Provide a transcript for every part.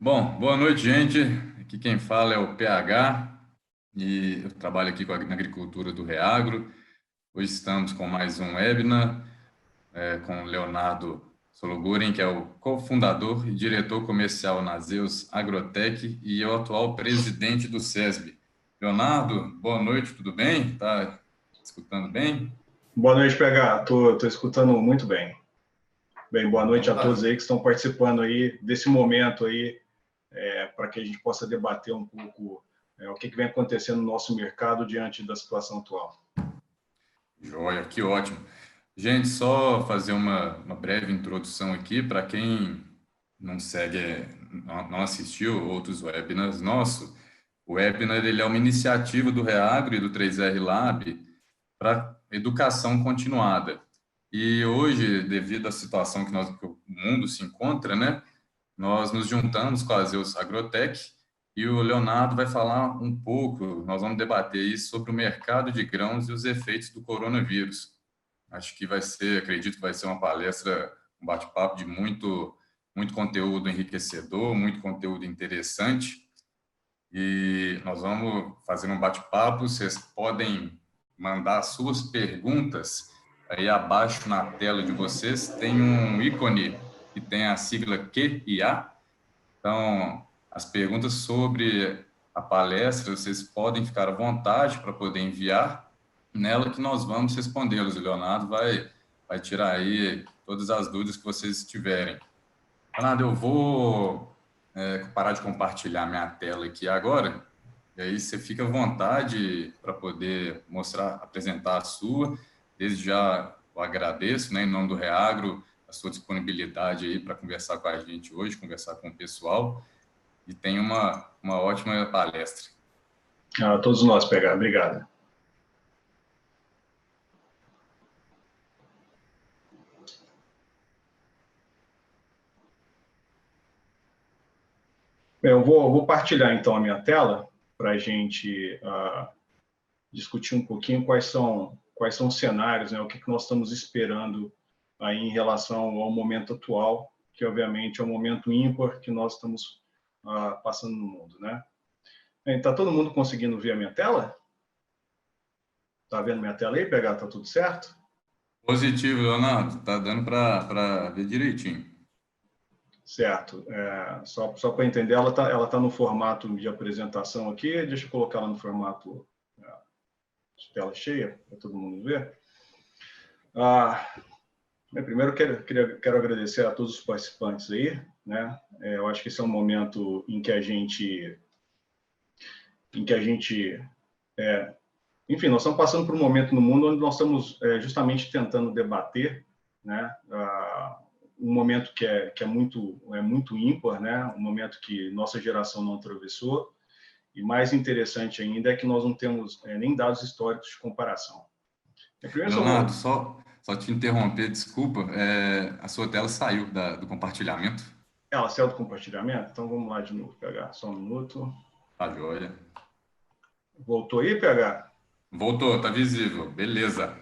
Bom, boa noite, gente. Aqui quem fala é o PH e eu trabalho aqui na agricultura do Reagro. Hoje estamos com mais um webinar com o Leonardo Sologuren, que é o cofundador e diretor comercial na Zeus Agrotech e é o atual presidente do SESB. Leonardo, boa noite, tudo bem? Tá escutando bem? Boa noite, PH. Tô escutando muito bem. Bem, boa noite Então a todos tá. aí que estão participando aí desse momento aí, para que a gente possa debater um pouco o que vem acontecendo no nosso mercado diante da situação atual. Joia, que ótimo. Gente, só fazer uma breve introdução aqui para quem não segue, não assistiu outros webinars nossos. O webinar ele é uma iniciativa do Reagro e do 3R Lab para educação continuada. E hoje, devido à situação que o mundo se encontra, né, nós nos juntamos com a Zeus Agrotech e o Leonardo vai falar um pouco, nós vamos debater isso sobre o mercado de grãos e os efeitos do coronavírus. Acho que acredito que vai ser uma palestra, um bate-papo de muito conteúdo enriquecedor, muito conteúdo interessante. E nós vamos fazer um bate-papo. Vocês podem mandar suas perguntas. Aí abaixo na tela de vocês tem um ícone que tem a sigla Q e A. Então, as perguntas sobre a palestra, vocês podem ficar à vontade para poder enviar nela que nós vamos respondê-los. O Leonardo vai tirar aí todas as dúvidas que vocês tiverem. Leonardo, eu vou parar de compartilhar minha tela aqui agora, e aí você fica à vontade para poder mostrar, apresentar a sua. Desde já eu agradeço, né, em nome do Reagro, a sua disponibilidade aí para conversar com a gente hoje, conversar com o pessoal, e tenha uma ótima palestra. Todos nós, PH. Obrigado. Bem, eu vou partilhar então a minha tela para a gente discutir um pouquinho quais são os cenários, né, o que nós estamos esperando aí em relação ao momento atual, que obviamente é um momento ímpar que nós estamos passando no mundo, né? Está todo mundo conseguindo ver a minha tela? Está vendo minha tela aí, PH? Está tudo certo? Positivo, Leonardo, tá dando para ver direitinho. Certo. Só para entender, ela tá no formato de apresentação aqui. Deixa eu colocar ela no formato de tela cheia, para todo mundo ver. Primeiro, quero agradecer a todos os participantes aí, né? Eu acho que esse é um momento em que a gente, enfim, nós estamos passando por um momento no mundo onde nós estamos justamente tentando debater, né? Um momento que é muito ímpar, né? Um momento que nossa geração não atravessou. E mais interessante ainda é que nós não temos nem dados históricos de comparação. Primeiro, Leonardo, só te interromper, desculpa, a sua tela saiu do compartilhamento. ela saiu do compartilhamento, então vamos lá de novo, PH, só um minuto. Tá joia. Voltou aí, PH? Voltou, tá visível, beleza.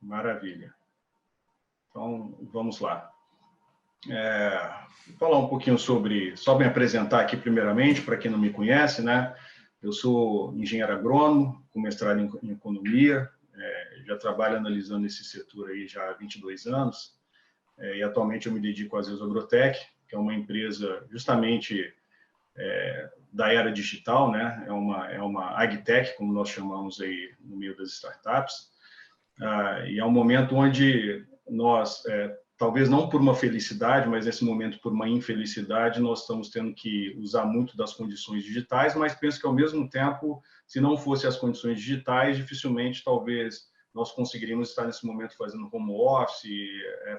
Maravilha. Então, vamos lá. Vou falar um pouquinho só me apresentar aqui primeiramente, para quem não me conhece, né? Eu sou engenheiro agrônomo, com mestrado em economia, já trabalho analisando esse setor aí já há 22 anos, e atualmente eu me dedico à Zeus Agrotech, que é uma empresa justamente da era digital, né? É uma agtech, como nós chamamos aí no meio das startups, e é um momento onde nós, talvez não por uma felicidade, mas nesse momento por uma infelicidade, nós estamos tendo que usar muito das condições digitais, mas penso que ao mesmo tempo, se não fossem as condições digitais, dificilmente talvez nós conseguiríamos estar nesse momento fazendo home office,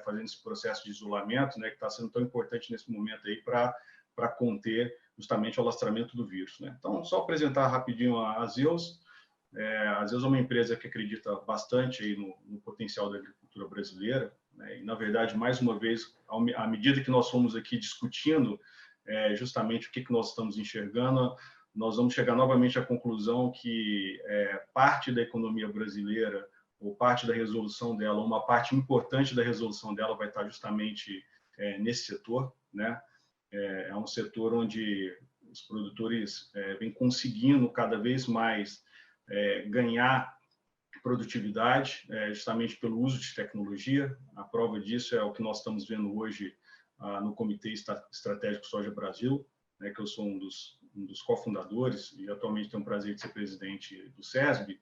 fazendo esse processo de isolamento, né, que está sendo tão importante nesse momento aí para conter justamente o alastramento do vírus, né? Então, só apresentar rapidinho a Zeus. A Zeus é uma empresa que acredita bastante aí no potencial da agricultura brasileira, né? E, na verdade, mais uma vez, à medida que nós fomos aqui discutindo justamente o que nós estamos enxergando, nós vamos chegar novamente à conclusão que parte da economia brasileira, ou parte da resolução dela, uma parte importante da resolução dela vai estar justamente nesse setor, né? É um setor onde os produtores vêm conseguindo cada vez mais ganhar produtividade, justamente pelo uso de tecnologia. A prova disso é o que nós estamos vendo hoje no Comitê Estratégico Soja Brasil, né, que eu sou um dos cofundadores e atualmente tenho o prazer de ser presidente do SESB.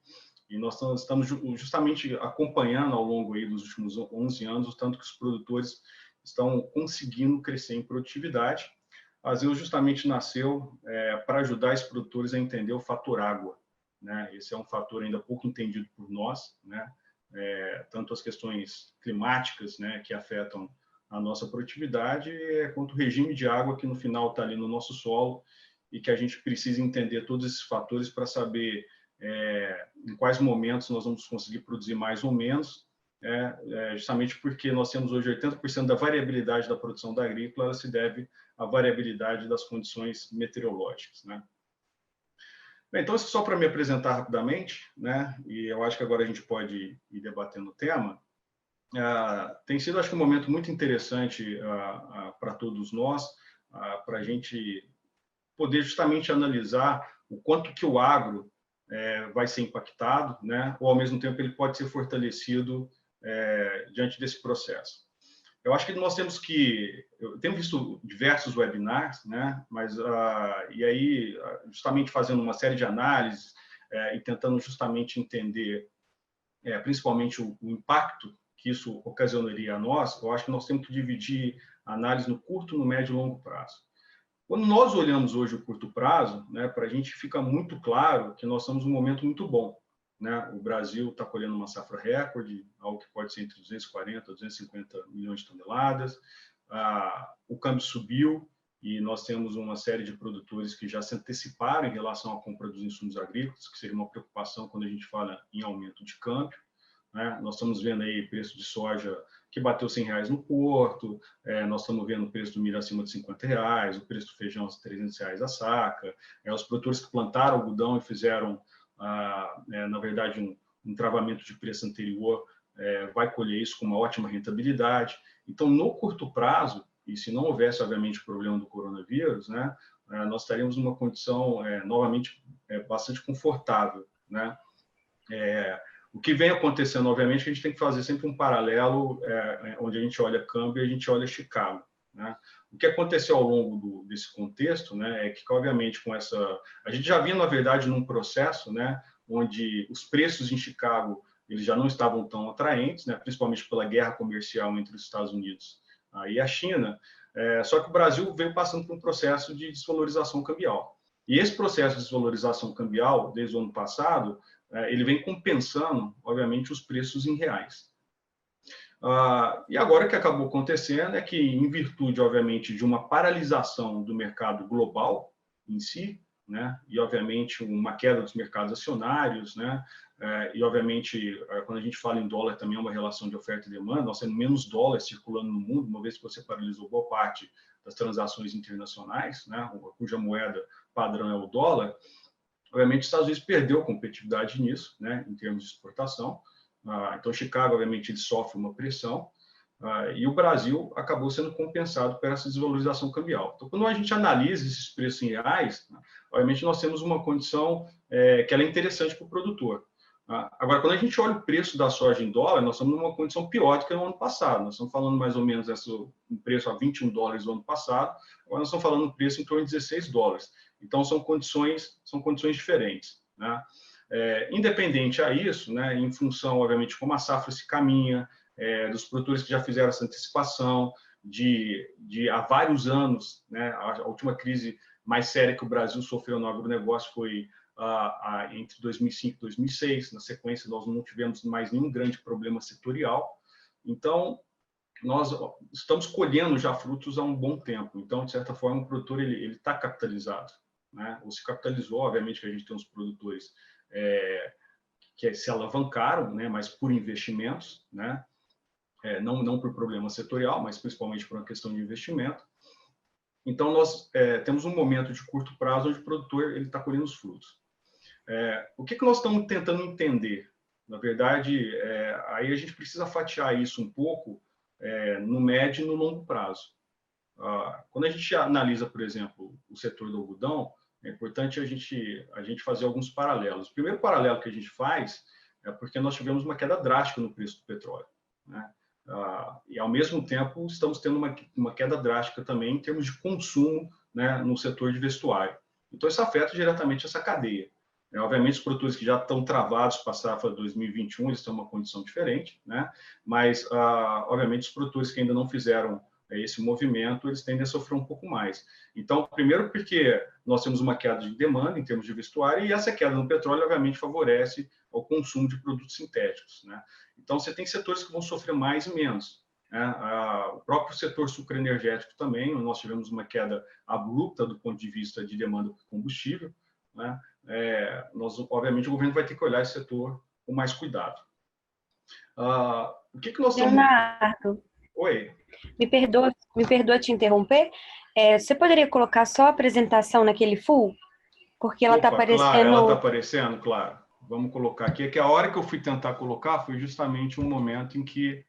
E nós estamos justamente acompanhando ao longo aí dos últimos 11 anos o tanto que os produtores estão conseguindo crescer em produtividade. A Zeus justamente nasceu para ajudar esses produtores a entender o fator água, né? Esse é um fator ainda pouco entendido por nós, né? Tanto as questões climáticas, né, que afetam a nossa produtividade, quanto o regime de água que no final está ali no nosso solo e que a gente precisa entender todos esses fatores para saber em quais momentos nós vamos conseguir produzir mais ou menos, justamente porque nós temos hoje 80% da variabilidade da produção da agrícola, ela se deve à variabilidade das condições meteorológicas, né? Bem, então, só para me apresentar rapidamente, né, e eu acho que agora a gente pode ir debatendo o tema, tem sido, acho que, um momento muito interessante para todos nós, para a gente poder justamente analisar o quanto que o agro vai ser impactado, né, ou, ao mesmo tempo, ele pode ser fortalecido diante desse processo. Eu acho que nós eu tenho visto diversos webinars, né? Mas e aí justamente fazendo uma série de análises e tentando justamente entender, principalmente o impacto que isso ocasionaria a nós. Eu acho que nós temos que dividir a análise no curto, no médio e longo prazo. Quando nós olhamos hoje o curto prazo, né, para a gente fica muito claro que nós estamos num momento muito bom, né? O Brasil está colhendo uma safra recorde, algo que pode ser entre 240 e 250 milhões de toneladas. O câmbio subiu e nós temos uma série de produtores que já se anteciparam em relação à compra dos insumos agrícolas, que seria uma preocupação quando a gente fala em aumento de câmbio, né? Nós estamos vendo aí preço de soja que bateu R$100 no Porto, nós estamos vendo o preço do milho acima de R$50, o preço do feijão R$300 a saca, os produtores que plantaram algodão e fizeram na verdade, um travamento de preço anterior, vai colher isso com uma ótima rentabilidade. Então, no curto prazo, e se não houvesse, obviamente, o problema do coronavírus, né, nós estaríamos numa condição, novamente, bastante confortável, né? O que vem acontecendo, obviamente, que a gente tem que fazer sempre um paralelo, onde a gente olha câmbio e a gente olha Chicago, né? O que aconteceu ao longo desse contexto, né, é que, obviamente, com essa... A gente já vinha, na verdade, num processo, né, onde os preços em Chicago eles já não estavam tão atraentes, né, principalmente pela guerra comercial entre os Estados Unidos e a China, só que o Brasil veio passando por um processo de desvalorização cambial. E esse processo de desvalorização cambial, desde o ano passado, ele vem compensando, obviamente, os preços em reais. E agora o que acabou acontecendo é que, em virtude, obviamente, de uma paralisação do mercado global em si, né, e, obviamente, uma queda dos mercados acionários, né, e, obviamente, quando a gente fala em dólar, também é uma relação de oferta e demanda, nós temos menos dólares circulando no mundo, uma vez que você paralisou boa parte das transações internacionais, né, cuja moeda padrão é o dólar. Obviamente, os Estados Unidos perdeu competitividade nisso, né, em termos de exportação. Então, Chicago, obviamente, ele sofre uma pressão, e o Brasil acabou sendo compensado por essa desvalorização cambial. Então, quando a gente analisa esses preços em reais, obviamente, nós temos uma condição que ela é interessante para o produtor. Agora, quando a gente olha o preço da soja em dólar, nós estamos numa condição pior do que no ano passado. Nós estamos falando mais ou menos um preço a $21 no ano passado, agora nós estamos falando um preço em torno de $16. Então, são condições diferentes, né? Independente a isso, né, em função, obviamente, como a safra se caminha, dos produtores que já fizeram essa antecipação, de há vários anos, né, a última crise mais séria que o Brasil sofreu no agronegócio foi entre 2005 e 2006. Na sequência, nós não tivemos mais nenhum grande problema setorial. Então, nós estamos colhendo já frutos há um bom tempo. Então, de certa forma, o produtor ele está capitalizado, né? Ou se capitalizou, obviamente que a gente tem uns produtores que se alavancaram, né? Mas por investimentos, né? Não por problema setorial, mas principalmente por uma questão de investimento. Então, nós temos um momento de curto prazo onde o produtor está colhendo os frutos. O que nós estamos tentando entender? Na verdade, aí a gente precisa fatiar isso um pouco no médio e no longo prazo. quando a gente analisa, por exemplo, o setor do algodão, é importante a gente fazer alguns paralelos. O primeiro paralelo que a gente faz é porque nós tivemos uma queda drástica no preço do petróleo, né? E, ao mesmo tempo, estamos tendo uma queda drástica também em termos de consumo, né, no setor de vestuário. Então, isso afeta diretamente essa cadeia. Obviamente, os produtores que já estão travados para a safra 2021, eles estão em uma condição diferente, né? Mas, obviamente, os produtores que ainda não fizeram esse movimento, eles tendem a sofrer um pouco mais. Então, primeiro porque nós temos uma queda de demanda em termos de vestuário, e essa queda no petróleo, obviamente, favorece o consumo de produtos sintéticos, né? Então, você tem setores que vão sofrer mais e menos, né? O próprio setor sucroenergético também, nós tivemos uma queda abrupta do ponto de vista de demanda por combustível, né? Obviamente, o governo vai ter que olhar esse setor com mais cuidado. O que nós estamos... Leonardo, Oi. me perdoa te interromper. Você poderia colocar só a apresentação naquele full? Porque ela está aparecendo... Claro, ela está aparecendo, claro. Vamos colocar aqui. É que a hora que eu fui tentar colocar foi justamente um momento em que...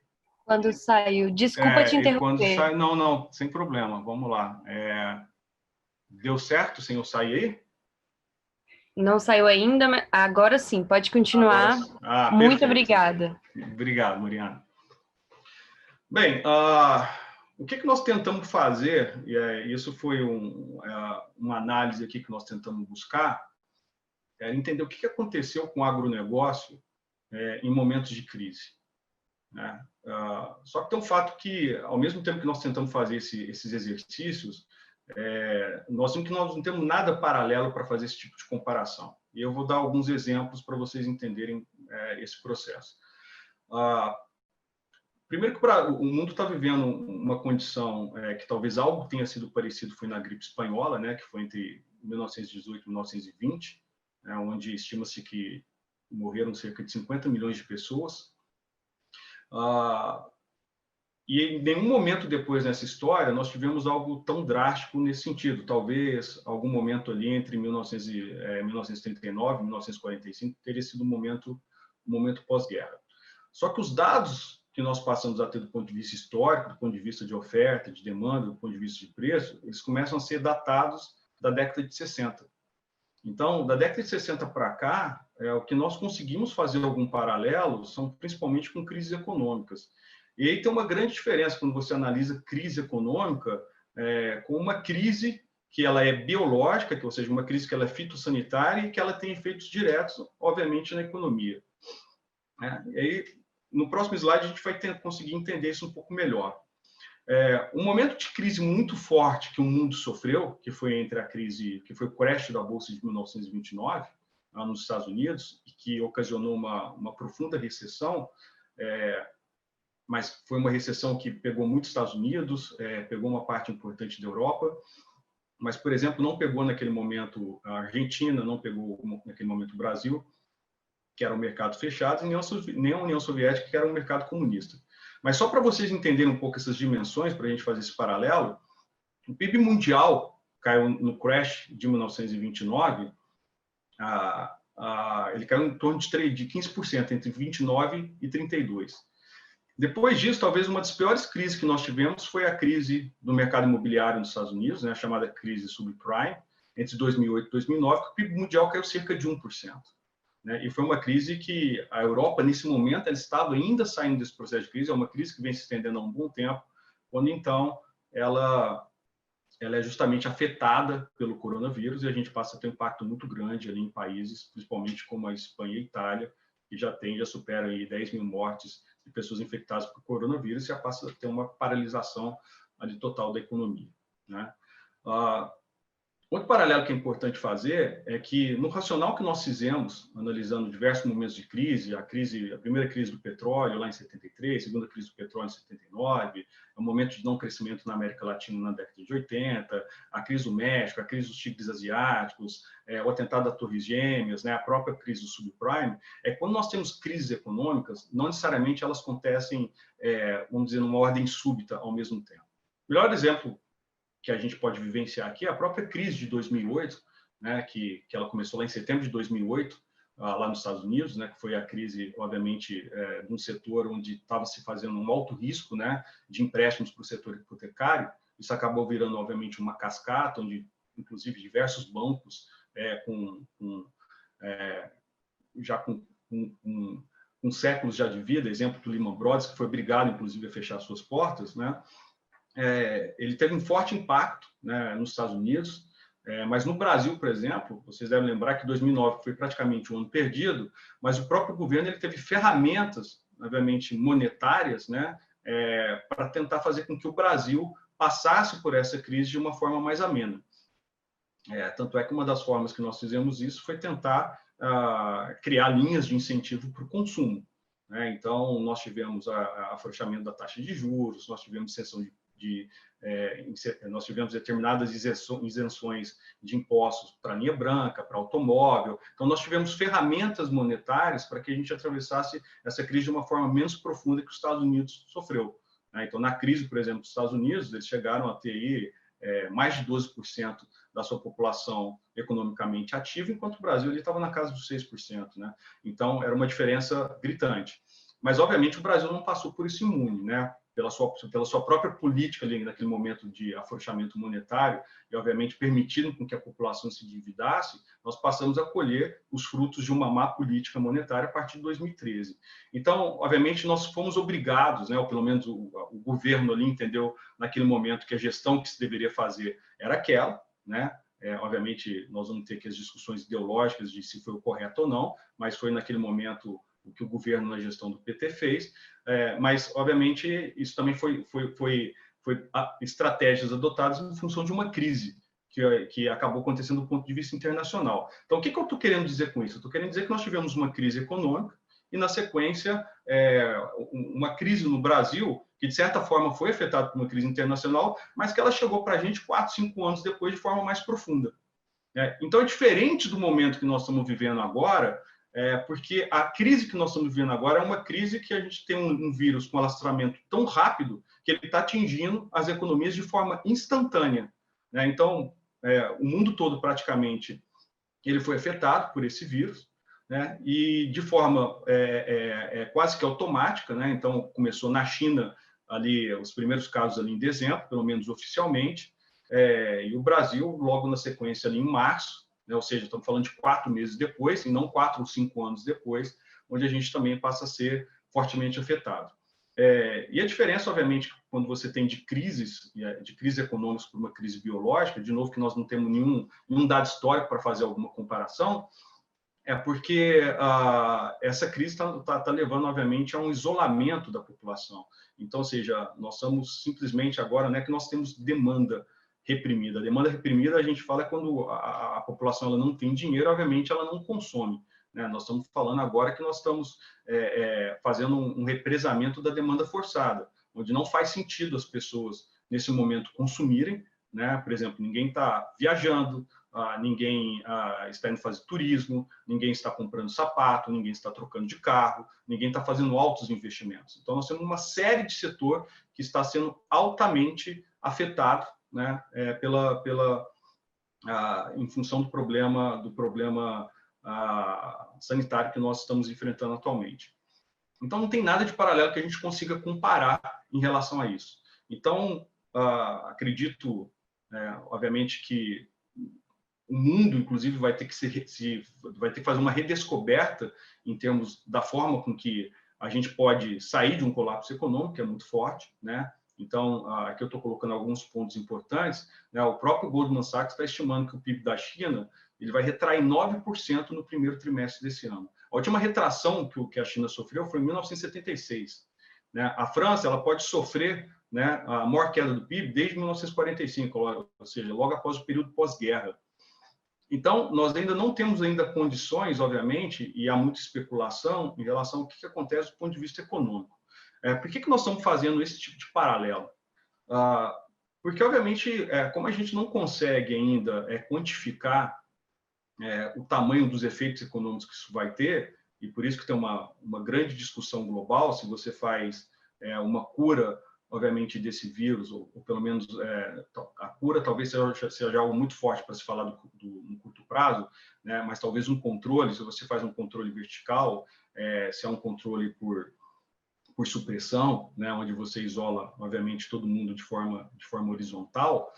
Quando saiu. Desculpa te interromper. Não, sem problema. Vamos lá. Deu certo sem eu sair aí? Não saiu ainda, mas agora sim, pode continuar. Muito Perfeito. Obrigada. Obrigado, Mariana. Bem, o que nós tentamos fazer, e isso foi uma análise aqui que nós tentamos buscar, é entender o que aconteceu com o agronegócio em momentos de crise, né? Só que tem um fato que, ao mesmo tempo que nós tentamos fazer esses exercícios, nós vimos que nós não temos nada paralelo para fazer esse tipo de comparação. E eu vou dar alguns exemplos para vocês entenderem esse processo. Primeiro que o mundo está vivendo uma condição que talvez algo tenha sido parecido foi na gripe espanhola, né, que foi entre 1918 e 1920, né, onde estima-se que morreram cerca de 50 milhões de pessoas. E em nenhum momento depois nessa história nós tivemos algo tão drástico nesse sentido. Talvez algum momento ali entre 1939 e 1945 teria sido um momento pós-guerra. Só que os dados que nós passamos a ter do ponto de vista histórico, do ponto de vista de oferta, de demanda, do ponto de vista de preço, eles começam a ser datados da década de 60. Então, da década de 60 para cá, o que nós conseguimos fazer algum paralelo são principalmente com crises econômicas. E aí tem uma grande diferença quando você analisa crise econômica com uma crise que ela é biológica, ou seja, uma crise que ela é fitossanitária e que ela tem efeitos diretos, obviamente, na economia. E aí, no próximo slide, a gente vai conseguir entender isso um pouco melhor. Um momento de crise muito forte que o mundo sofreu, que foi que foi o crash da Bolsa de 1929, lá nos Estados Unidos, e que ocasionou uma profunda recessão, mas foi uma recessão que pegou muito os Estados Unidos, pegou uma parte importante da Europa, mas, por exemplo, não pegou naquele momento a Argentina, não pegou naquele momento o Brasil, que era um mercado fechado, e nem a União Soviética, que era um mercado comunista. Mas só para vocês entenderem um pouco essas dimensões, para a gente fazer esse paralelo, o PIB mundial caiu no crash de 1929, ele caiu em torno de 15%, entre 29 e 32. Depois disso, talvez uma das piores crises que nós tivemos foi a crise do mercado imobiliário nos Estados Unidos, né, a chamada crise subprime, entre 2008 e 2009, que o PIB mundial caiu cerca de 1%. Né? E foi uma crise que a Europa, nesse momento, ela estava ainda saindo desse processo de crise, é uma crise que vem se estendendo há um bom tempo, quando, então, ela é justamente afetada pelo coronavírus e a gente passa a ter um impacto muito grande ali em países, principalmente como a Espanha e a Itália, que já supera aí 10 mil mortes de pessoas infectadas por coronavírus e já passa a ter uma paralisação ali total da economia, né? Outro paralelo que é importante fazer é que no racional que nós fizemos, analisando diversos momentos de crise, a primeira crise do petróleo lá em 73, a segunda crise do petróleo em 79, o momento de não crescimento na América Latina na década de 80, a crise do México, a crise dos tigres asiáticos, o atentado das Torres Gêmeas, né, a própria crise do subprime, quando nós temos crises econômicas, não necessariamente elas acontecem, vamos dizer, numa ordem súbita ao mesmo tempo. O melhor exemplo que a gente pode vivenciar aqui é a própria crise de 2008, né, que ela começou lá em setembro de 2008, lá nos Estados Unidos, né, que foi a crise, obviamente, de um setor onde estava se fazendo um alto risco, né, de empréstimos para o setor hipotecário, isso acabou virando, obviamente, uma cascata, onde, inclusive, diversos bancos já com séculos já de vida, exemplo do Lehman Brothers, que foi obrigado, inclusive, a fechar suas portas, né? Ele teve um forte impacto, né, nos Estados Unidos, mas no Brasil, por exemplo, vocês devem lembrar que 2009 foi praticamente um ano perdido, mas o próprio governo ele teve ferramentas, obviamente, monetárias, né, para tentar fazer com que o Brasil passasse por essa crise de uma forma mais amena. Tanto é que uma das formas que nós fizemos isso foi tentar criar linhas de incentivo para o consumo, né? Então, nós tivemos afrouxamento da taxa de juros, nós tivemos nós tivemos determinadas isenções de impostos para linha branca, para automóvel. Então, nós tivemos ferramentas monetárias para que a gente atravessasse essa crise de uma forma menos profunda que os Estados Unidos sofreu, né? Então, na crise, por exemplo, dos Estados Unidos, eles chegaram a ter aí, mais de 12% da sua população economicamente ativa, enquanto o Brasil estava na casa dos 6%, né? Então, era uma diferença gritante. Mas, obviamente, o Brasil não passou por isso imune, né? Pela sua própria política ali naquele momento de afrouxamento monetário e, obviamente, permitindo com que a população se endividasse, nós passamos a colher os frutos de uma má política monetária a partir de 2013. Então, obviamente, nós fomos obrigados, né, ou pelo menos o governo ali entendeu naquele momento que a gestão que se deveria fazer era aquela, né? Obviamente, nós vamos ter aqui as discussões ideológicas de se foi o correto ou não, mas foi naquele momento o que o governo na gestão do PT fez, mas, obviamente, isso também foi estratégias adotadas em função de uma crise que acabou acontecendo do ponto de vista internacional. Então, o que eu estou querendo dizer com isso? Eu estou querendo dizer que nós tivemos uma crise econômica e, na sequência, uma crise no Brasil, que, de certa forma, foi afetada por uma crise internacional, mas que ela chegou para a gente 4, 5 anos depois, de forma mais profunda. Então, é diferente do momento que nós estamos vivendo agora, porque a crise que nós estamos vivendo agora é uma crise que a gente tem um vírus com alastramento tão rápido que ele está atingindo as economias de forma instantânea, né? Então, o mundo todo, praticamente, ele foi afetado por esse vírus, né? E de forma quase que automática, né? Então, começou na China, ali, os primeiros casos ali em dezembro, pelo menos oficialmente, e o Brasil, logo na sequência, ali em março, né? Ou seja, estamos falando de 4 meses depois, e não 4 ou 5 anos depois, onde a gente também passa a ser fortemente afetado. E a diferença, obviamente, quando você tem de crise econômicas para uma crise biológica, de novo que nós não temos nenhum dado histórico para fazer alguma comparação, é porque essa crise está levando, obviamente, a um isolamento da população. Então, ou seja, nós estamos simplesmente agora, né, que nós temos demanda reprimida. A demanda reprimida, a gente fala quando a população ela não tem dinheiro, obviamente, ela não consome, né? Nós estamos falando agora que nós estamos fazendo um represamento da demanda forçada, onde não faz sentido as pessoas, nesse momento, consumirem, né? Por exemplo, ninguém está viajando, ninguém está indo fazer turismo, ninguém está comprando sapato, ninguém está trocando de carro, ninguém está fazendo altos investimentos. Então, nós temos uma série de setor que está sendo altamente afetado, né, em função do problema sanitário que nós estamos enfrentando atualmente. Então, não tem nada de paralelo que a gente consiga comparar em relação a isso. Então, acredito, obviamente, que o mundo, inclusive, vai ter que fazer uma redescoberta em termos da forma com que a gente pode sair de um colapso econômico, que é muito forte, né? Então, aqui eu estou colocando alguns pontos importantes, né? O próprio Goldman Sachs está estimando que o PIB da China ele vai retrair 9% no primeiro trimestre desse ano. A última retração que a China sofreu foi em 1976. Né? A França ela pode sofrer, né, a maior queda do PIB desde 1945, ou seja, logo após o período pós-guerra. Então, nós ainda não temos ainda condições, obviamente, e há muita especulação em relação ao que acontece do ponto de vista econômico. Por que nós estamos fazendo esse tipo de paralelo? Porque, obviamente, como a gente não consegue ainda quantificar o tamanho dos efeitos econômicos que isso vai ter, e por isso que tem uma grande discussão global, se você faz uma cura, obviamente, desse vírus, ou pelo menos a cura talvez seja algo muito forte para se falar no curto prazo, né? Mas talvez um controle, se você faz um controle vertical, se é um controle por por supressão, né, onde você isola, obviamente, todo mundo de forma horizontal,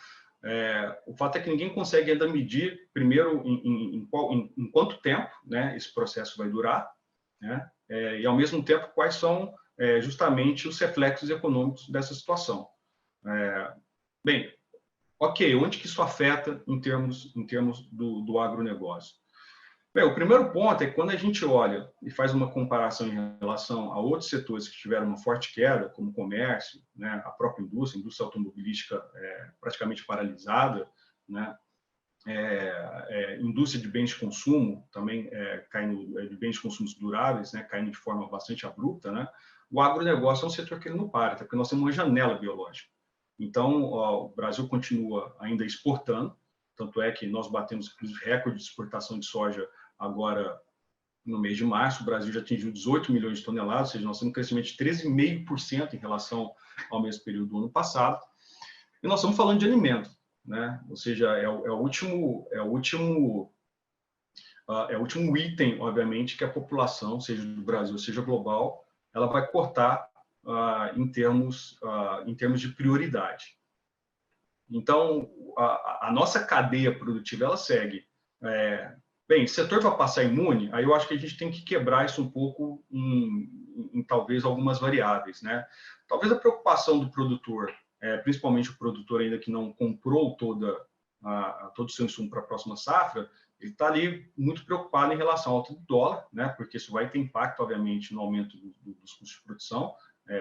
o fato é que ninguém consegue ainda medir, primeiro, em quanto tempo, né, esse processo vai durar, né, e, ao mesmo tempo, quais são justamente os reflexos econômicos dessa situação. Bem, ok, onde que isso afeta em termos do agronegócio? Bem, o primeiro ponto é que quando a gente olha e faz uma comparação em relação a outros setores que tiveram uma forte queda, como o comércio, né, a própria indústria, a indústria automobilística praticamente paralisada, né, indústria de bens de consumo também caindo, de bens de consumo duráveis, né, caindo de forma bastante abrupta, né, o agronegócio é um setor que ele não para, porque nós temos uma janela biológica. Então, o Brasil continua ainda exportando, tanto é que nós batemos, inclusive, recorde de exportação de soja agora no mês de março. O Brasil já atingiu 18 milhões de toneladas, ou seja, nós temos um crescimento de 13,5% em relação ao mesmo período do ano passado. E nós estamos falando de alimento, né? Ou seja, é o último item, obviamente, que a população, seja do Brasil, seja global, ela vai cortar em termos de prioridade. Então, a nossa cadeia produtiva, ela segue. Bem, o setor vai passar imune, aí eu acho que a gente tem que quebrar isso um pouco em talvez algumas variáveis, né? Talvez a preocupação do produtor, principalmente o produtor ainda que não comprou todo o seu insumo para a próxima safra, ele está ali muito preocupado em relação ao alta do dólar, né? Porque isso vai ter impacto, obviamente, no aumento dos custos de produção,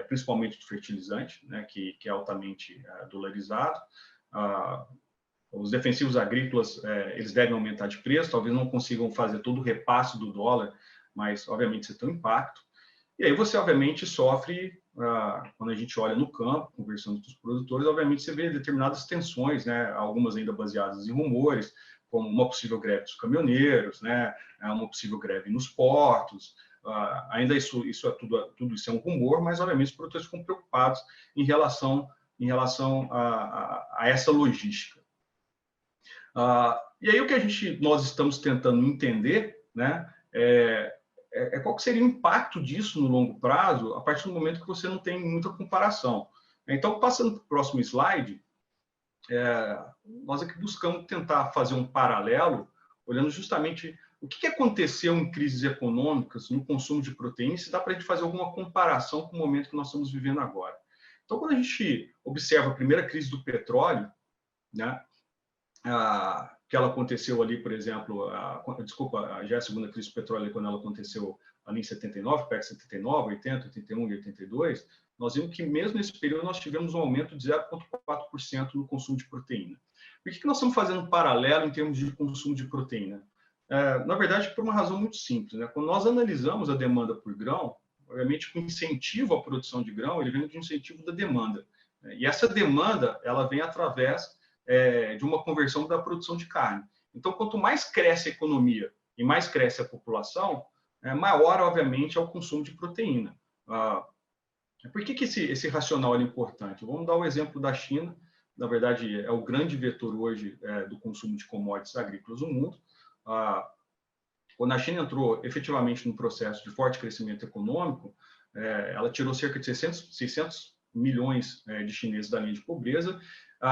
principalmente do fertilizante, né? Que é altamente dolarizado. Os defensivos agrícolas, eles devem aumentar de preço, talvez não consigam fazer todo o repasse do dólar, mas, obviamente, você tem um impacto. E aí você, obviamente, sofre, quando a gente olha no campo, conversando com os produtores, obviamente você vê determinadas tensões, né, algumas ainda baseadas em rumores, como uma possível greve dos caminhoneiros, né, uma possível greve nos portos. Ainda tudo isso é um rumor, mas, obviamente, os produtores ficam preocupados em relação a essa logística. E aí o que nós estamos tentando entender, né, qual que seria o impacto disso no longo prazo, a partir do momento que você não tem muita comparação. Então, passando para o próximo slide, nós aqui buscamos tentar fazer um paralelo, olhando justamente o que aconteceu em crises econômicas, no consumo de proteína, se dá para a gente fazer alguma comparação com o momento que nós estamos vivendo agora. Então, quando a gente observa a primeira crise do petróleo, né, que ela aconteceu ali, por exemplo, já a segunda crise do petróleo, quando ela aconteceu ali em 79, perto de 79, 80, 81 e 82, nós vimos que mesmo nesse período nós tivemos um aumento de 0,4% no consumo de proteína. Por que nós estamos fazendo um paralelo em termos de consumo de proteína? Na verdade, por uma razão muito simples, né? Quando nós analisamos a demanda por grão, obviamente, o incentivo à produção de grão, ele vem de um incentivo da demanda. E essa demanda, ela vem através de uma conversão da produção de carne. Então, quanto mais cresce a economia e mais cresce a população, maior, obviamente, é o consumo de proteína. Por que esse racional é importante? Vamos dar o exemplo da China. Na verdade, é o grande vetor hoje do consumo de commodities agrícolas no mundo. Quando a China entrou efetivamente no processo de forte crescimento econômico, ela tirou cerca de 600 milhões de chineses da linha de pobreza,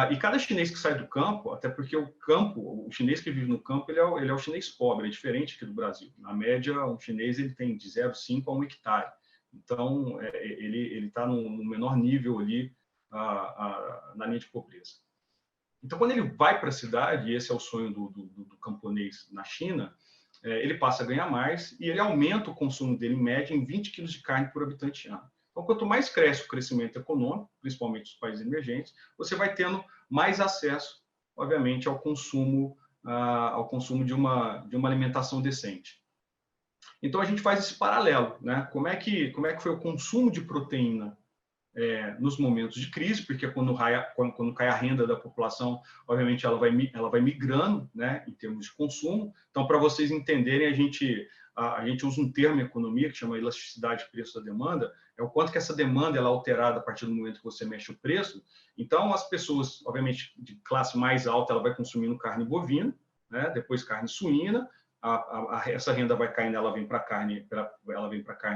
e cada chinês que sai do campo, até porque o chinês que vive no campo, ele é o chinês pobre, é diferente aqui do Brasil. Na média, um chinês ele tem de 0,5 a 1 hectare. Então, ele está no menor nível ali na linha de pobreza. Então, quando ele vai para a cidade, e esse é o sonho do camponês na China, ele passa a ganhar mais e ele aumenta o consumo dele, em média, em 20 quilos de carne por habitante ano. Então, quanto mais cresce o crescimento econômico, principalmente dos países emergentes, você vai tendo mais acesso, obviamente, ao consumo de uma alimentação decente. Então, a gente faz esse paralelo, né? Como é que foi o consumo de proteína nos momentos de crise, porque quando cai a renda da população, obviamente ela vai migrando, né, em termos de consumo. Então, para vocês entenderem, a gente usa um termo em economia que chama elasticidade de preço da demanda, é o quanto que essa demanda ela é alterada a partir do momento que você mexe o preço. Então, as pessoas, obviamente, de classe mais alta, ela vai consumindo carne bovina, né, depois carne suína, essa renda vai caindo, ela vem para carne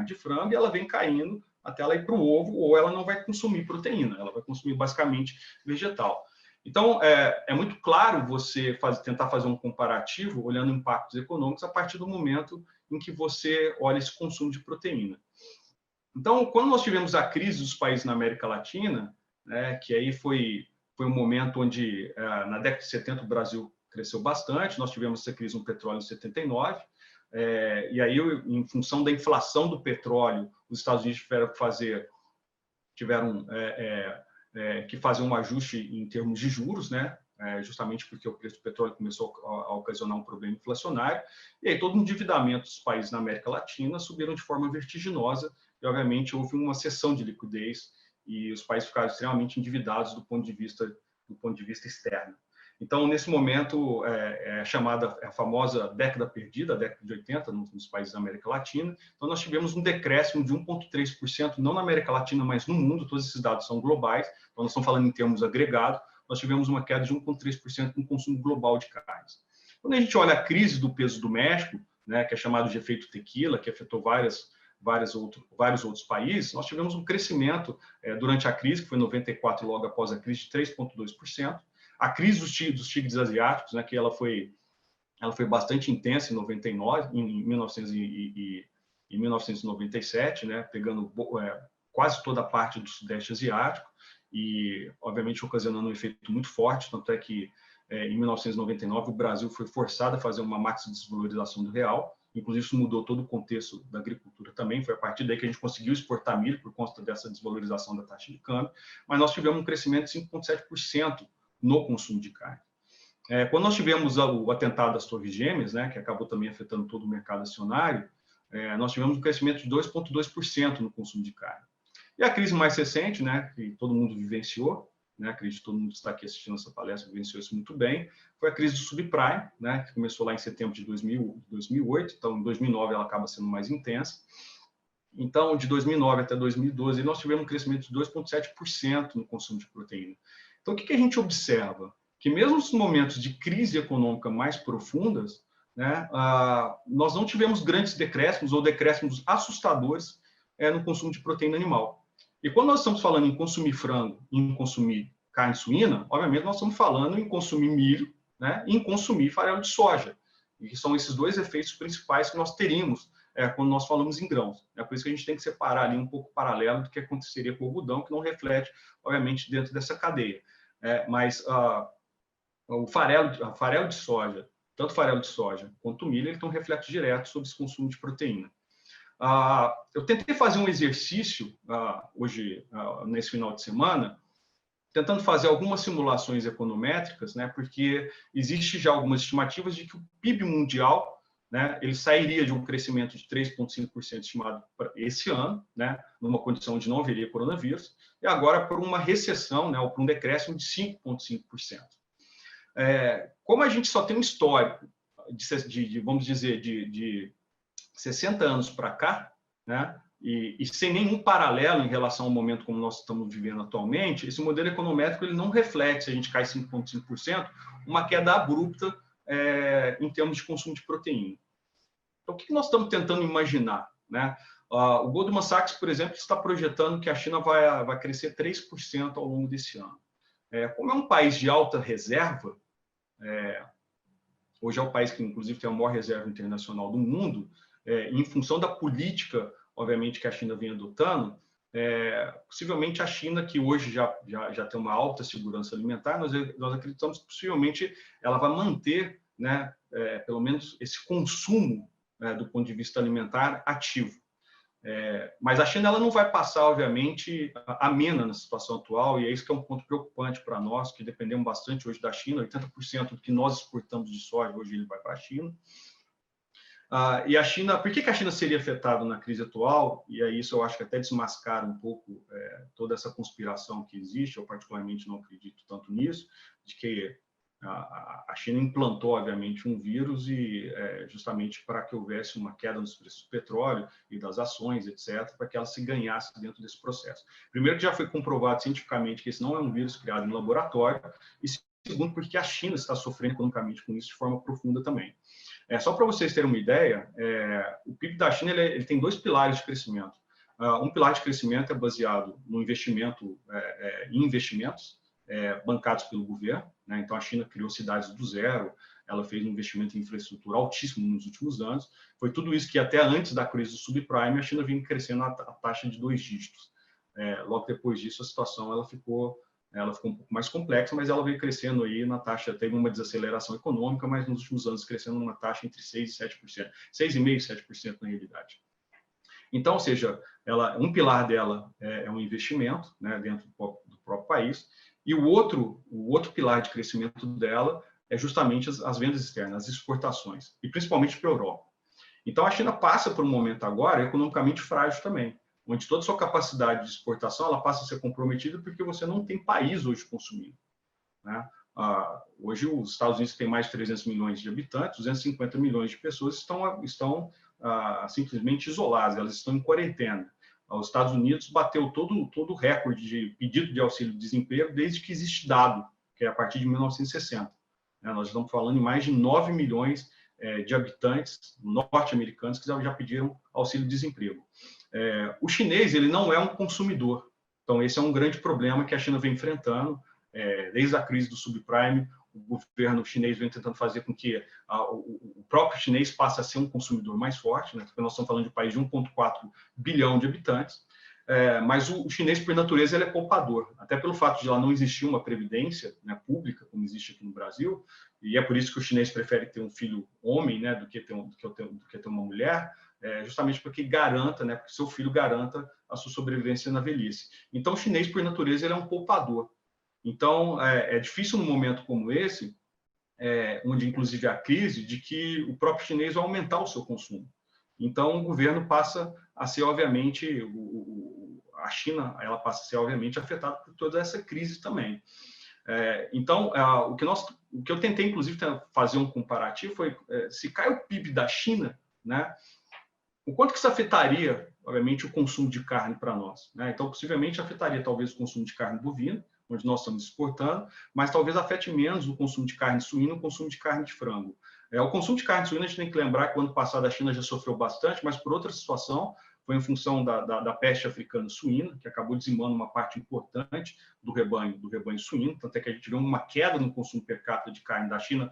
de frango e ela vem caindo até ela ir para o ovo, ou ela não vai consumir proteína, ela vai consumir basicamente vegetal. Então, é muito claro você tentar fazer um comparativo olhando impactos econômicos a partir do momento em que você olha esse consumo de proteína. Então, quando nós tivemos a crise dos países na América Latina, né, que aí foi um momento onde, na década de 70, o Brasil cresceu bastante, nós tivemos essa crise no petróleo em 79, e aí, em função da inflação do petróleo, os Estados Unidos tiveram que fazer um ajuste em termos de juros, né? Justamente porque o preço do petróleo começou a ocasionar um problema inflacionário, e aí todo o endividamento dos países na América Latina subiram de forma vertiginosa, e obviamente houve uma cessão de liquidez, e os países ficaram extremamente endividados do ponto de vista externo. Então, nesse momento, a famosa década perdida, a década de 80, nos países da América Latina. Então, nós tivemos um decréscimo de 1,3%, não na América Latina, mas no mundo, todos esses dados são globais, então nós estamos falando em termos agregados, nós tivemos uma queda de 1,3% no consumo global de carnes. Quando a gente olha a crise do peso do México, né, que é chamado de efeito tequila, que afetou vários outros países, nós tivemos um crescimento durante a crise, que foi em 94, logo após a crise, de 3,2%. A crise dos tigres asiáticos, né, que ela foi bastante intensa em 99, em 1997, né, pegando quase toda a parte do Sudeste Asiático e, obviamente, ocasionando um efeito muito forte, tanto é que em 1999 o Brasil foi forçado a fazer uma máxima desvalorização do real. Inclusive, isso mudou todo o contexto da agricultura também. Foi a partir daí que a gente conseguiu exportar milho por conta dessa desvalorização da taxa de câmbio. Mas nós tivemos um crescimento de 5,7% no consumo de carne. Quando nós tivemos o atentado das Torres Gêmeas, né, que acabou também afetando todo o mercado acionário, nós tivemos um crescimento de 2,2% no consumo de carne. E a crise mais recente, né, que todo mundo vivenciou, né, acredito que todo mundo que está aqui assistindo essa palestra vivenciou isso muito bem, foi a crise do subprime, né, que começou lá em setembro de 2008, então em 2009 ela acaba sendo mais intensa. Então, de 2009 até 2012, nós tivemos um crescimento de 2,7% no consumo de proteína. Então, o que a gente observa? Que mesmo nos momentos de crise econômica mais profundas, né, nós não tivemos grandes decréscimos ou decréscimos assustadores no consumo de proteína animal. E quando nós estamos falando em consumir frango e em consumir carne suína, obviamente nós estamos falando em consumir milho, né, e em consumir farelo de soja. E que são esses dois efeitos principais que nós teríamos quando nós falamos em grãos. É por isso que a gente tem que separar ali um pouco paralelo do que aconteceria com o algodão, que não reflete, obviamente, dentro dessa cadeia. Mas o farelo de soja, tanto o farelo de soja quanto o milho, ele tem um reflexo direto sobre esse consumo de proteína. Eu tentei fazer um exercício hoje, nesse final de semana, tentando fazer algumas simulações econométricas, né, porque existe já algumas estimativas de que o PIB mundial, né, ele sairia de um crescimento de 3,5% estimado para esse ano, né, numa condição de não haveria coronavírus, e agora por uma recessão, né, ou por um decréscimo de 5,5%. Como a gente só tem um histórico vamos dizer, de 60 anos para cá, né, e sem nenhum paralelo em relação ao momento como nós estamos vivendo atualmente, esse modelo econométrico ele não reflete, se a gente cai 5,5%, uma queda abrupta em termos de consumo de proteína. Então, o que nós estamos tentando imaginar, né? O Goldman Sachs, por exemplo, está projetando que a China vai crescer 3% ao longo desse ano. Como é um país de alta reserva, hoje é o país que, inclusive, tem a maior reserva internacional do mundo, em função da política, obviamente, que a China vem adotando, possivelmente a China, que hoje já tem uma alta segurança alimentar, nós acreditamos que possivelmente ela vai manter, né, pelo menos esse consumo, do ponto de vista alimentar ativo. Mas a China ela não vai passar, obviamente, amena na situação atual, e é isso que é um ponto preocupante para nós, que dependemos bastante hoje da China. 80% do que nós exportamos de soja hoje ele vai para a China. E a China, por que a China seria afetada na crise atual? E aí isso eu acho que até desmascara um pouco toda essa conspiração que existe. Eu particularmente não acredito tanto nisso, de que a China implantou, obviamente, um vírus e justamente para que houvesse uma queda nos preços do petróleo e das ações, etc., para que ela se ganhasse dentro desse processo. Primeiro, que já foi comprovado cientificamente que esse não é um vírus criado em laboratório, e segundo, porque a China está sofrendo economicamente com isso de forma profunda também. Só para vocês terem uma ideia, o PIB da China ele tem dois pilares de crescimento. Um pilar de crescimento é baseado no investimento em investimentos bancados pelo governo, né? Então a China criou cidades do zero, ela fez um investimento em infraestrutura altíssimo nos últimos anos. Foi tudo isso que até antes da crise do subprime a China vinha crescendo a taxa de 2 dígitos. Logo depois disso a situação ela ficou um pouco mais complexa, mas ela veio crescendo aí na taxa, teve uma desaceleração econômica, mas nos últimos anos crescendo numa taxa entre 6% e 7%, 6,5% e 7% na realidade. Então, ou seja, um pilar dela é um investimento, né, dentro do próprio país, e o outro pilar de crescimento dela é justamente as vendas externas, as exportações, e principalmente para a Europa. Então, a China passa por um momento agora economicamente frágil também, onde toda a sua capacidade de exportação ela passa a ser comprometida porque você não tem país hoje consumindo, né? Hoje, os Estados Unidos têm mais de 300 milhões de habitantes, 250 milhões de pessoas estão simplesmente isoladas, elas estão em quarentena. Os Estados Unidos bateu todo o recorde de pedido de auxílio-desemprego desde que existe dado, que é a partir de 1960. Nós estamos falando em mais de 9 milhões de habitantes norte-americanos que já pediram auxílio-desemprego. O chinês ele não é um consumidor, então esse é um grande problema que a China vem enfrentando desde a crise do subprime. O governo chinês vem tentando fazer com que o próprio chinês passe a ser um consumidor mais forte, né? Porque nós estamos falando de um país de 1,4 bilhão de habitantes, mas o chinês, por natureza, ele é poupador, até pelo fato de lá não existir uma previdência, né, pública, como existe aqui no Brasil, e é por isso que o chinês prefere ter um filho homem, né, do que ter uma mulher, justamente porque garanta, né, porque seu filho garanta a sua sobrevivência na velhice. Então, o chinês, por natureza, ele é um poupador. Então, é difícil num momento como esse, onde inclusive há a crise, de que o próprio chinês vai aumentar o seu consumo. Então, o governo passa a ser, obviamente, a China ela passa a ser, obviamente, afetada por toda essa crise também. Então, o que eu tentei, inclusive, fazer um comparativo foi, se cai o PIB da China, né, o quanto que isso afetaria, obviamente, o consumo de carne para nós, né? Então, possivelmente, afetaria talvez o consumo de carne bovina, onde nós estamos exportando, mas talvez afete menos o consumo de carne suína e o consumo de carne de frango. O consumo de carne suína, a gente tem que lembrar que o ano passado a China já sofreu bastante, mas por outra situação, foi em função da peste africana suína, que acabou dizimando uma parte importante do rebanho suíno, tanto é que a gente viu uma queda no consumo per capita de carne da China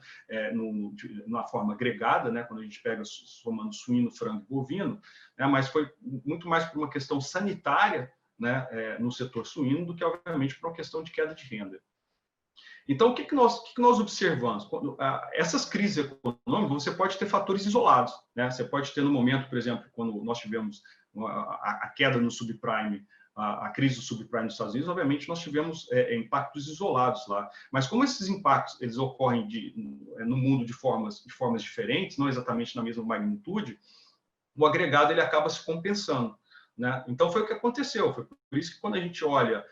numa forma agregada, né, quando a gente pega somando suíno, frango e bovino, né, mas foi muito mais por uma questão sanitária, né, no setor suíno, do que, obviamente, por uma questão de queda de renda. Então, o que nós observamos? Essas crises econômicas, você pode ter fatores isolados, né? Você pode ter no momento, por exemplo, quando nós tivemos a queda no subprime, a crise do subprime nos Estados Unidos, obviamente nós tivemos impactos isolados lá. Mas como esses impactos eles ocorrem no mundo de formas diferentes, não exatamente na mesma magnitude, o agregado ele acaba se compensando, né? Então, foi o que aconteceu. Foi por isso que quando a gente olha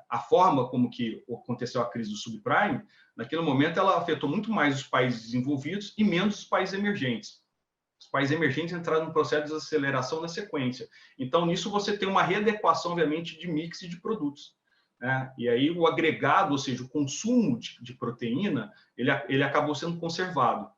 a forma como que aconteceu a crise do subprime, naquele momento ela afetou muito mais os países desenvolvidos e menos os países emergentes. Os países emergentes entraram no processo de desaceleração na sequência. Então, nisso você tem uma readequação, obviamente, de mix de produtos, né? E aí o agregado, ou seja, o consumo de proteína, ele acabou sendo conservado.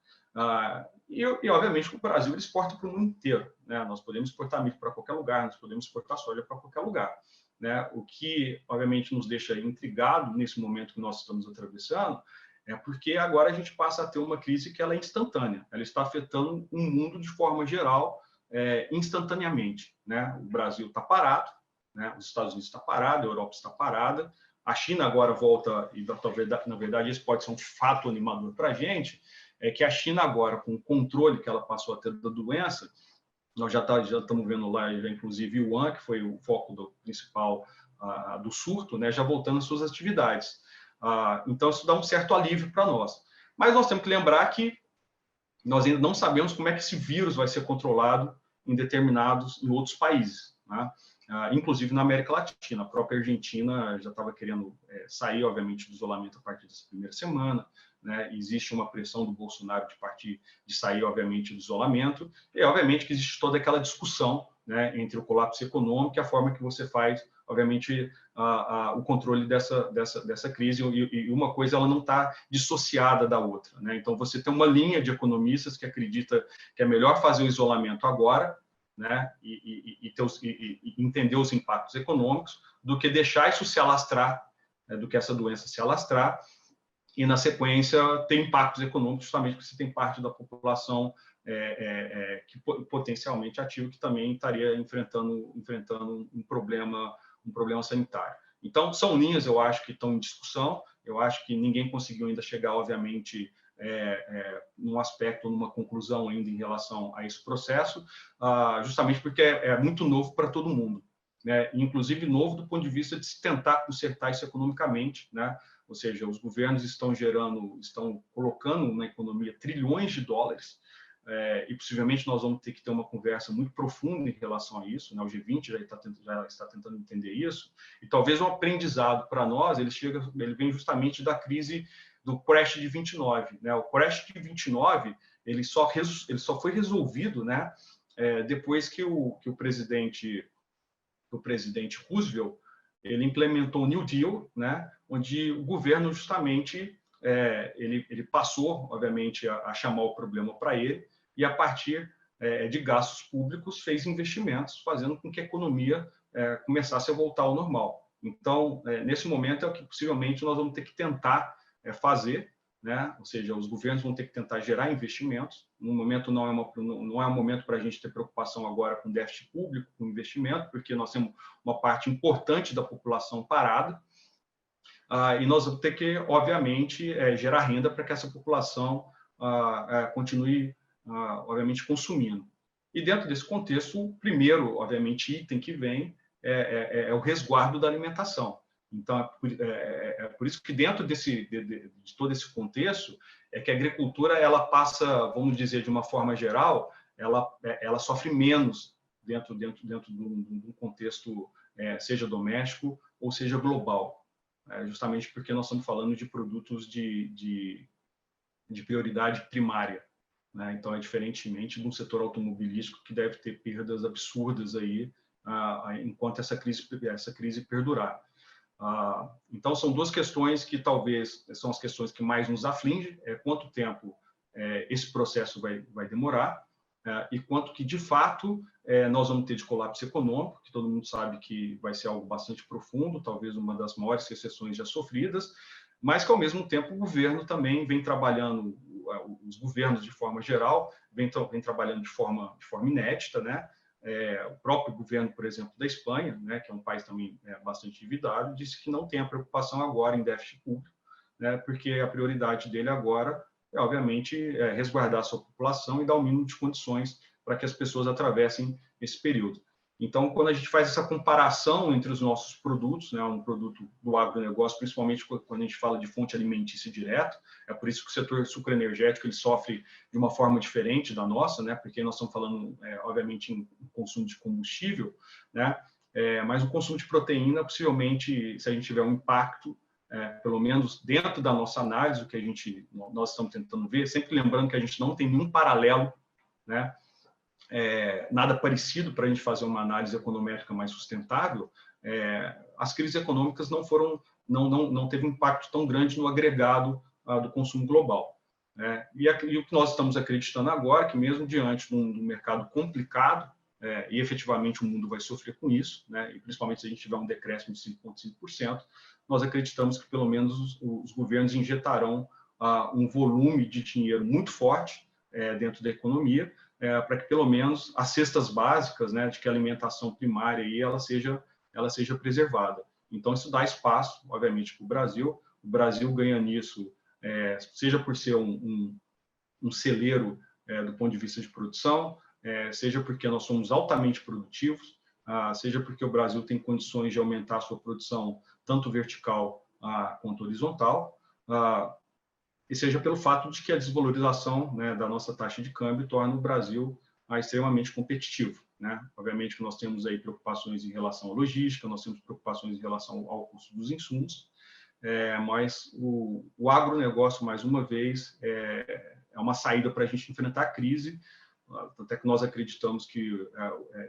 E, obviamente, o Brasil ele exporta para o mundo inteiro, né? Nós podemos exportar milho para qualquer lugar, nós podemos exportar soja para qualquer lugar, né? O que, obviamente, nos deixa intrigado nesse momento que nós estamos atravessando é porque agora a gente passa a ter uma crise que ela é instantânea, ela está afetando o mundo de forma geral, instantaneamente, né? O Brasil está parado, né? Os Estados Unidos está parado, a Europa está parada, a China agora volta, e na verdade esse pode ser um fato animador para a gente, é que a China agora, com o controle que ela passou a ter da doença, nós já estamos vendo lá, inclusive, o Wuhan, que foi o foco principal do surto, né, já voltando às suas atividades. Então, isso dá um certo alívio para nós. Mas nós temos que lembrar que nós ainda não sabemos como é que esse vírus vai ser controlado em outros países, né? Inclusive na América Latina. A própria Argentina já estava querendo sair, obviamente, do isolamento a partir dessa primeira semana, né? Existe uma pressão do Bolsonaro de sair, obviamente, do isolamento, e obviamente que existe toda aquela discussão, né, entre o colapso econômico e a forma que você faz, obviamente, o controle dessa crise, e uma coisa ela não está dissociada da outra, né? Então, você tem uma linha de economistas que acredita que é melhor fazer o isolamento agora, né, e entender os impactos econômicos, do que deixar isso se alastrar, né, do que essa doença se alastrar, e, na sequência, ter impactos econômicos, justamente porque você tem parte da população que potencialmente ativa, que também estaria enfrentando um problema sanitário. Então, são linhas, eu acho, que estão em discussão. Eu acho que ninguém conseguiu ainda chegar, obviamente, num aspecto, numa conclusão ainda em relação a esse processo, justamente porque é muito novo para todo mundo, né? Inclusive novo do ponto de vista de se tentar consertar isso economicamente, né? Ou seja, os governos estão colocando na economia trilhões de dólares, e possivelmente nós vamos ter que ter uma conversa muito profunda em relação a isso, né? O G20 já está tentando entender isso, e talvez um aprendizado para nós, ele vem justamente da crise do crash de 29, né? O crash de 29, ele só foi resolvido, né, depois que o presidente Roosevelt ele implementou o New Deal, né, onde o governo justamente ele passou, obviamente, a chamar o problema para ele, e a partir de gastos públicos fez investimentos, fazendo com que a economia começasse a voltar ao normal. Então, nesse momento é o que possivelmente nós vamos ter que tentar fazer, né? Ou seja, os governos vão ter que tentar gerar investimentos. No momento não é um momento para a gente ter preocupação agora com déficit público, com investimento, porque nós temos uma parte importante da população parada, e nós vamos ter que, obviamente, gerar renda para que essa população continue, obviamente, consumindo. E dentro desse contexto, o primeiro, obviamente, item que vem é o resguardo da alimentação. Então, é por isso que dentro de todo esse contexto, que a agricultura ela passa, vamos dizer, de uma forma geral, ela sofre menos dentro de um contexto, seja doméstico ou seja global, justamente porque nós estamos falando de produtos de prioridade primária, né? Então, diferentemente de um setor automobilístico que deve ter perdas absurdas aí, enquanto essa crise perdurar. Então, são duas questões que talvez são as questões que mais nos afligem, quanto tempo esse processo vai demorar, e quanto que, de fato, nós vamos ter de colapso econômico, que todo mundo sabe que vai ser algo bastante profundo, talvez uma das maiores recessões já sofridas, mas que, ao mesmo tempo, o governo também vem trabalhando, os governos, de forma geral, vem trabalhando de forma inédita, né? O próprio governo, por exemplo, da Espanha, né, que é um país também bastante endividado, disse que não tem a preocupação agora em déficit público, né, porque a prioridade dele agora obviamente, resguardar a sua população e dar o mínimo de condições para que as pessoas atravessem esse período. Então, quando a gente faz essa comparação entre os nossos produtos, né, um produto do agronegócio, principalmente quando a gente fala de fonte alimentícia direta, é por isso que o setor sucroenergético ele sofre de uma forma diferente da nossa, né, porque nós estamos falando, obviamente, em consumo de combustível, né, mas o consumo de proteína, possivelmente, se a gente tiver um impacto, pelo menos dentro da nossa análise, o que nós estamos tentando ver, sempre lembrando que a gente não tem nenhum paralelo, né, nada parecido para a gente fazer uma análise econométrica mais sustentável, as crises econômicas não teve um impacto tão grande no agregado do consumo global. E o que nós estamos acreditando agora, que mesmo diante de um mercado complicado, e efetivamente o mundo vai sofrer com isso, né, e principalmente se a gente tiver um decréscimo de 5,5%, nós acreditamos que pelo menos os governos injetarão um volume de dinheiro muito forte dentro da economia, para que pelo menos as cestas básicas, né, de que a alimentação primária aí, ela seja preservada. Então, isso dá espaço, obviamente, para o Brasil ganha nisso, seja por ser um celeiro do ponto de vista de produção, seja porque nós somos altamente produtivos, seja porque o Brasil tem condições de aumentar a sua produção, tanto vertical quanto horizontal, e seja pelo fato de que a desvalorização, né, da nossa taxa de câmbio torna o Brasil extremamente competitivo, né? Obviamente que nós temos aí preocupações em relação à logística, nós temos preocupações em relação ao custo dos insumos, mas o agronegócio, mais uma vez, é uma saída para a gente enfrentar a crise, até que nós acreditamos que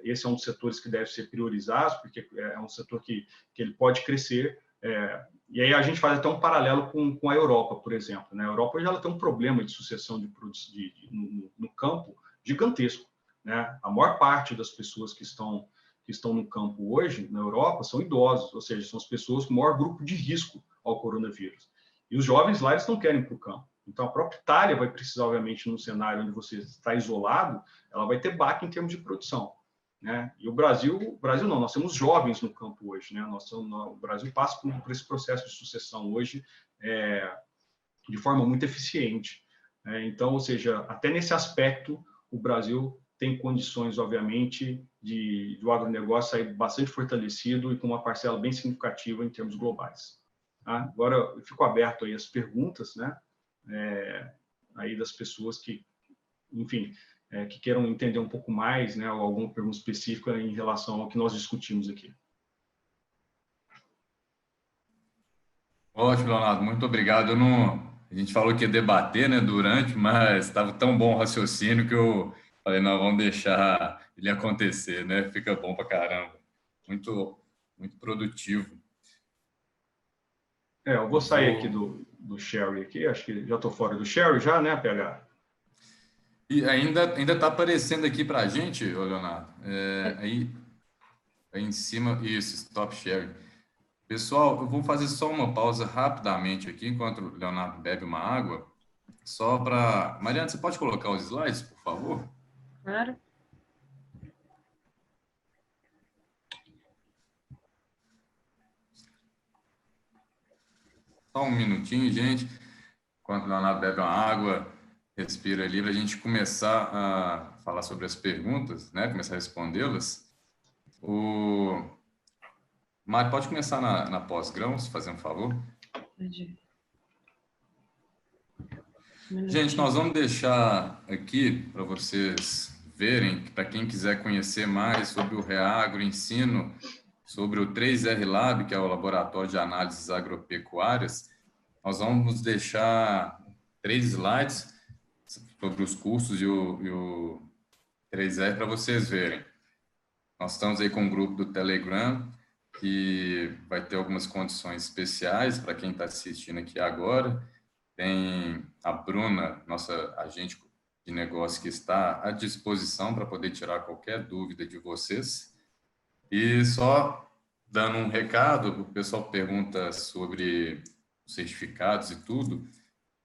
esse é um dos setores que deve ser priorizado, porque é um setor que ele pode crescer. E aí a gente faz até um paralelo com a Europa, por exemplo, né? A Europa hoje ela tem um problema de sucessão no campo gigantesco, né? A maior parte das pessoas que estão no campo hoje, na Europa, são idosos, ou seja, são as pessoas com maior grupo de risco ao coronavírus. E os jovens lá, eles não querem ir para o campo. Então, a própria Itália vai precisar, obviamente, num cenário onde você está isolado, ela vai ter baque em termos de produção, né? E o Brasil não, nós temos jovens no campo hoje, né? O Brasil passa por esse processo de sucessão hoje de forma muito eficiente, né? Então, ou seja, até nesse aspecto, o Brasil tem condições, obviamente, do agronegócio sair bastante fortalecido e com uma parcela bem significativa em termos globais. Tá? Agora, eu fico aberto aí às perguntas, né? Aí das pessoas que, enfim, que queiram entender um pouco mais, né? Ou alguma pergunta específica em relação ao que nós discutimos aqui. Ótimo, Leonardo, muito obrigado. A gente falou que ia debater, né, durante, mas estava tão bom o raciocínio que eu falei, não, vamos deixar ele acontecer, né? Fica bom pra caramba. Muito, muito produtivo. Eu vou sair aqui do Sherry aqui, acho que já estou fora do Sherry já, né, PH? E ainda está aparecendo aqui para a gente, Leonardo, aí em cima, isso, Stop Sharing. Pessoal, eu vou fazer só uma pausa rapidamente aqui, enquanto o Leonardo bebe uma água, só para... Mariana, você pode colocar os slides, por favor? Claro. Só um minutinho, gente, enquanto o Leonardo bebe uma água, respira ali, para a gente começar a falar sobre as perguntas, né? Começar a respondê-las. O Mário, pode começar na pós-grãos, fazer um favor? Gente, nós vamos deixar aqui para vocês verem, para quem quiser conhecer mais sobre o Reagro Ensino, sobre o 3R Lab, que é o Laboratório de Análises Agropecuárias, nós vamos deixar 3 slides sobre os cursos e o 3R para vocês verem. Nós estamos aí com um grupo do Telegram, que vai ter algumas condições especiais para quem está assistindo aqui agora. Tem a Bruna, nossa agente de negócio, que está à disposição para poder tirar qualquer dúvida de vocês. E só dando um recado, o pessoal pergunta sobre os certificados e tudo,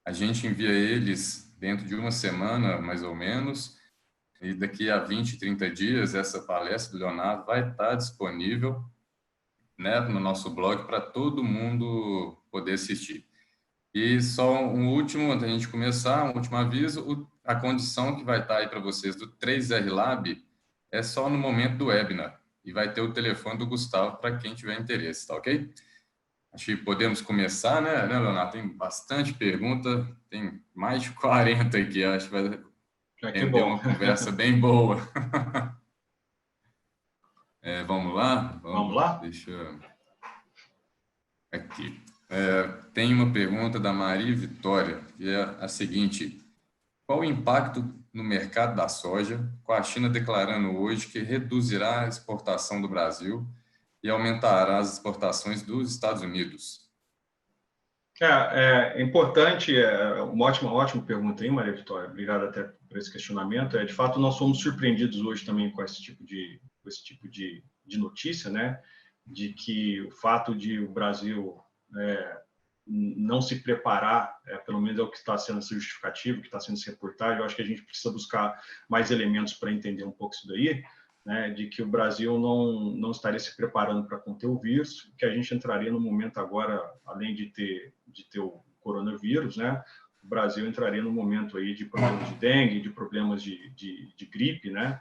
a gente envia eles dentro de uma semana, mais ou menos, e daqui a 20, 30 dias, essa palestra do Leonardo vai estar disponível, né, no nosso blog para todo mundo poder assistir. E só um último, antes da gente começar, um último aviso, a condição que vai estar aí para vocês do 3R Lab é só no momento do webinar, e vai ter o telefone do Gustavo para quem tiver interesse, tá ok? Acho que podemos começar, né, Leonardo? Tem bastante pergunta, tem mais de 40 aqui, acho que vai render uma conversa bem boa. Vamos lá? Vamos lá? Deixa eu... Aqui. Tem uma pergunta da Maria Vitória, que é a seguinte: qual o impacto no mercado da soja, com a China declarando hoje que reduzirá a exportação do Brasil e aumentará as exportações dos Estados Unidos? É importante, uma ótima pergunta aí, Maria Vitória. Obrigado até por esse questionamento. De fato, nós fomos surpreendidos hoje também com esse tipo de notícia, né? De que o fato de o Brasil não se preparar, pelo menos é o que está sendo essa justificativa, que está sendo essa reportagem. Eu acho que a gente precisa buscar mais elementos para entender um pouco isso daí, né, de que o Brasil não estaria se preparando para conter o vírus, que a gente entraria no momento agora, além de ter o coronavírus, né, o Brasil entraria no momento aí de problemas de dengue, de problemas de gripe, né,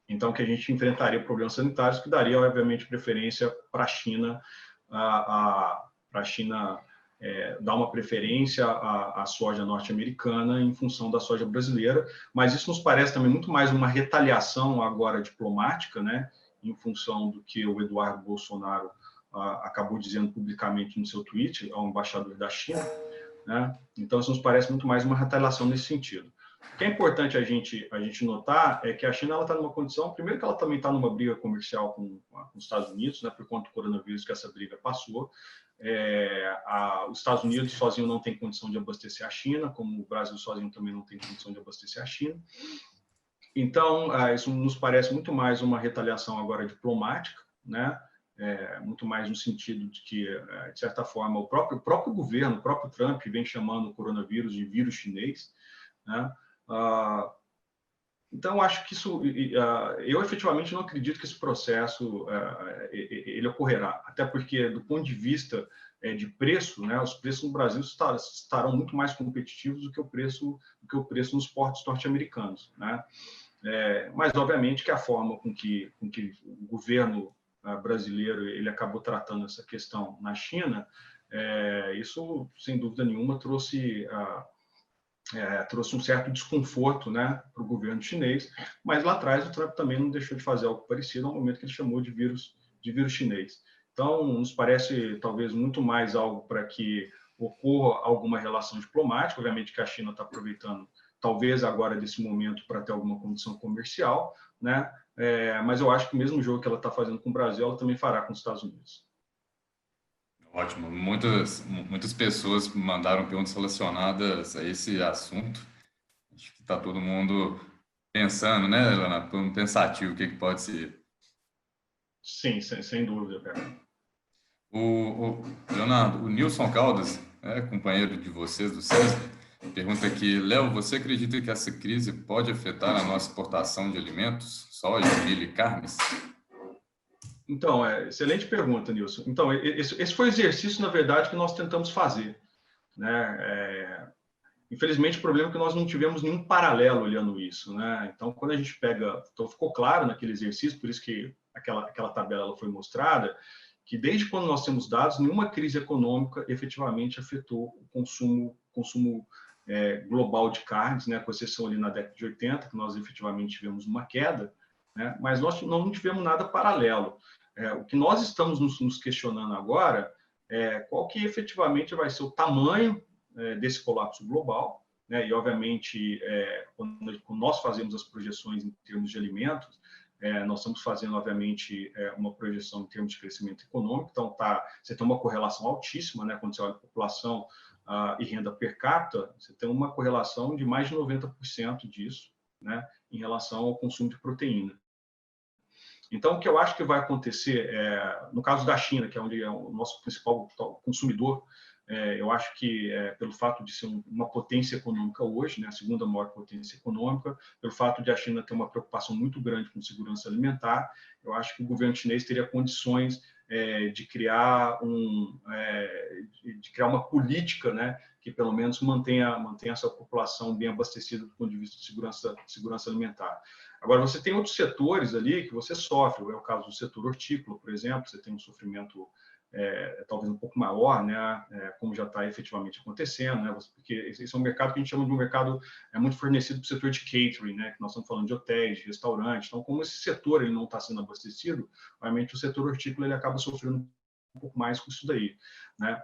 então que a gente enfrentaria problemas sanitários que daria, obviamente, preferência para a China, para a China dar uma preferência à soja norte-americana em função da soja brasileira, mas isso nos parece também muito mais uma retaliação agora diplomática, né, em função do que o Eduardo Bolsonaro acabou dizendo publicamente no seu tweet ao embaixador da China, né? Então isso nos parece muito mais uma retaliação nesse sentido. O que é importante a gente notar é que a China está numa condição, primeiro que ela também está numa briga comercial com os Estados Unidos, né, por conta do coronavírus que essa briga passou. Os Estados Unidos sozinho não tem condição de abastecer a China, como o Brasil sozinho também não tem condição de abastecer a China. Então, isso nos parece muito mais uma retaliação agora diplomática, né? Muito mais no sentido de que, de certa forma, o próprio governo, o próprio Trump vem chamando o coronavírus de vírus chinês, né? Então, acho que isso, eu efetivamente não acredito que esse processo ele ocorrerá, até porque, do ponto de vista de preço, né, os preços no Brasil estarão muito mais competitivos do que o preço nos portos norte-americanos, né? Mas, obviamente, que a forma com que o governo brasileiro ele acabou tratando essa questão na China, isso, sem dúvida nenhuma, trouxe um certo desconforto, né, para o governo chinês, mas lá atrás o Trump também não deixou de fazer algo parecido ao momento que ele chamou de vírus chinês. Então, nos parece talvez muito mais algo para que ocorra alguma relação diplomática, obviamente que a China está aproveitando talvez agora desse momento para ter alguma condição comercial, né? Mas eu acho que o mesmo jogo que ela está fazendo com o Brasil, ela também fará com os Estados Unidos. Ótimo. Muitas pessoas mandaram perguntas relacionadas a esse assunto. Acho que está todo mundo pensando, né, Leonardo? Todo mundo pensativo, o que pode ser. Sim, sem dúvida, cara. Leonardo, o Nilson Caldas, companheiro de vocês do CESB, pergunta aqui: Léo, você acredita que essa crise pode afetar a nossa exportação de alimentos, soja, milho e carnes? Então, excelente pergunta, Nilson. Então, esse foi o exercício, na verdade, que nós tentamos fazer, né? Infelizmente, o problema é que nós não tivemos nenhum paralelo olhando isso, né? Então, quando a gente pega... Então, ficou claro naquele exercício, por isso que aquela tabela ela foi mostrada, que desde quando nós temos dados, nenhuma crise econômica efetivamente afetou o consumo global de carnes, né? Com exceção ali na década de 80, que nós efetivamente tivemos uma queda, né? Mas nós não tivemos nada paralelo. O que nós estamos nos questionando agora é qual que efetivamente vai ser o tamanho desse colapso global, né? E, obviamente, quando nós fazemos as projeções em termos de alimentos, nós estamos fazendo, obviamente, uma projeção em termos de crescimento econômico, então você tem uma correlação altíssima, né? Quando você olha a população e renda per capita, você tem uma correlação de mais de 90% disso, né? Em relação ao consumo de proteína. Então, o que eu acho que vai acontecer, no caso da China, que é onde é o nosso principal consumidor, eu acho que, pelo fato de ser uma potência econômica hoje, né, a segunda maior potência econômica, pelo fato de a China ter uma preocupação muito grande com segurança alimentar, eu acho que o governo chinês teria condições de criar uma política, né, que pelo menos mantenha essa população bem abastecida do ponto de vista de segurança alimentar. Agora, você tem outros setores ali que você sofre, é o caso do setor hortícola, por exemplo, você tem um sofrimento talvez um pouco maior, né, como já está efetivamente acontecendo, né, porque esse é um mercado que a gente chama de um mercado muito fornecido para o setor de catering, né, que nós estamos falando de hotéis, de restaurantes. Então, como esse setor ele não está sendo abastecido, obviamente o setor hortícola ele acaba sofrendo um pouco mais com isso daí, né.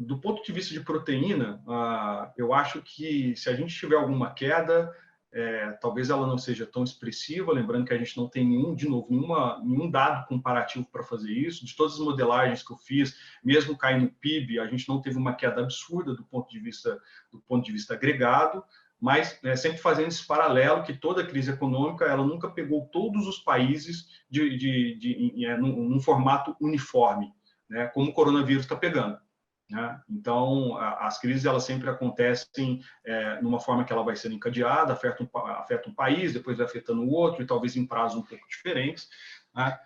Do ponto de vista de proteína, eu acho que se a gente tiver alguma queda, talvez ela não seja tão expressiva, lembrando que a gente não tem nenhum dado comparativo para fazer isso. De todas as modelagens que eu fiz, mesmo caindo o PIB, a gente não teve uma queda absurda do ponto de vista agregado, mas sempre fazendo esse paralelo que toda crise econômica ela nunca pegou todos os países num formato uniforme, né, como o coronavírus está pegando. Né? Então, as crises elas sempre acontecem numa forma que ela vai sendo encadeada, afeta um país, depois vai afetando o outro, e talvez em prazos um pouco diferentes. Né?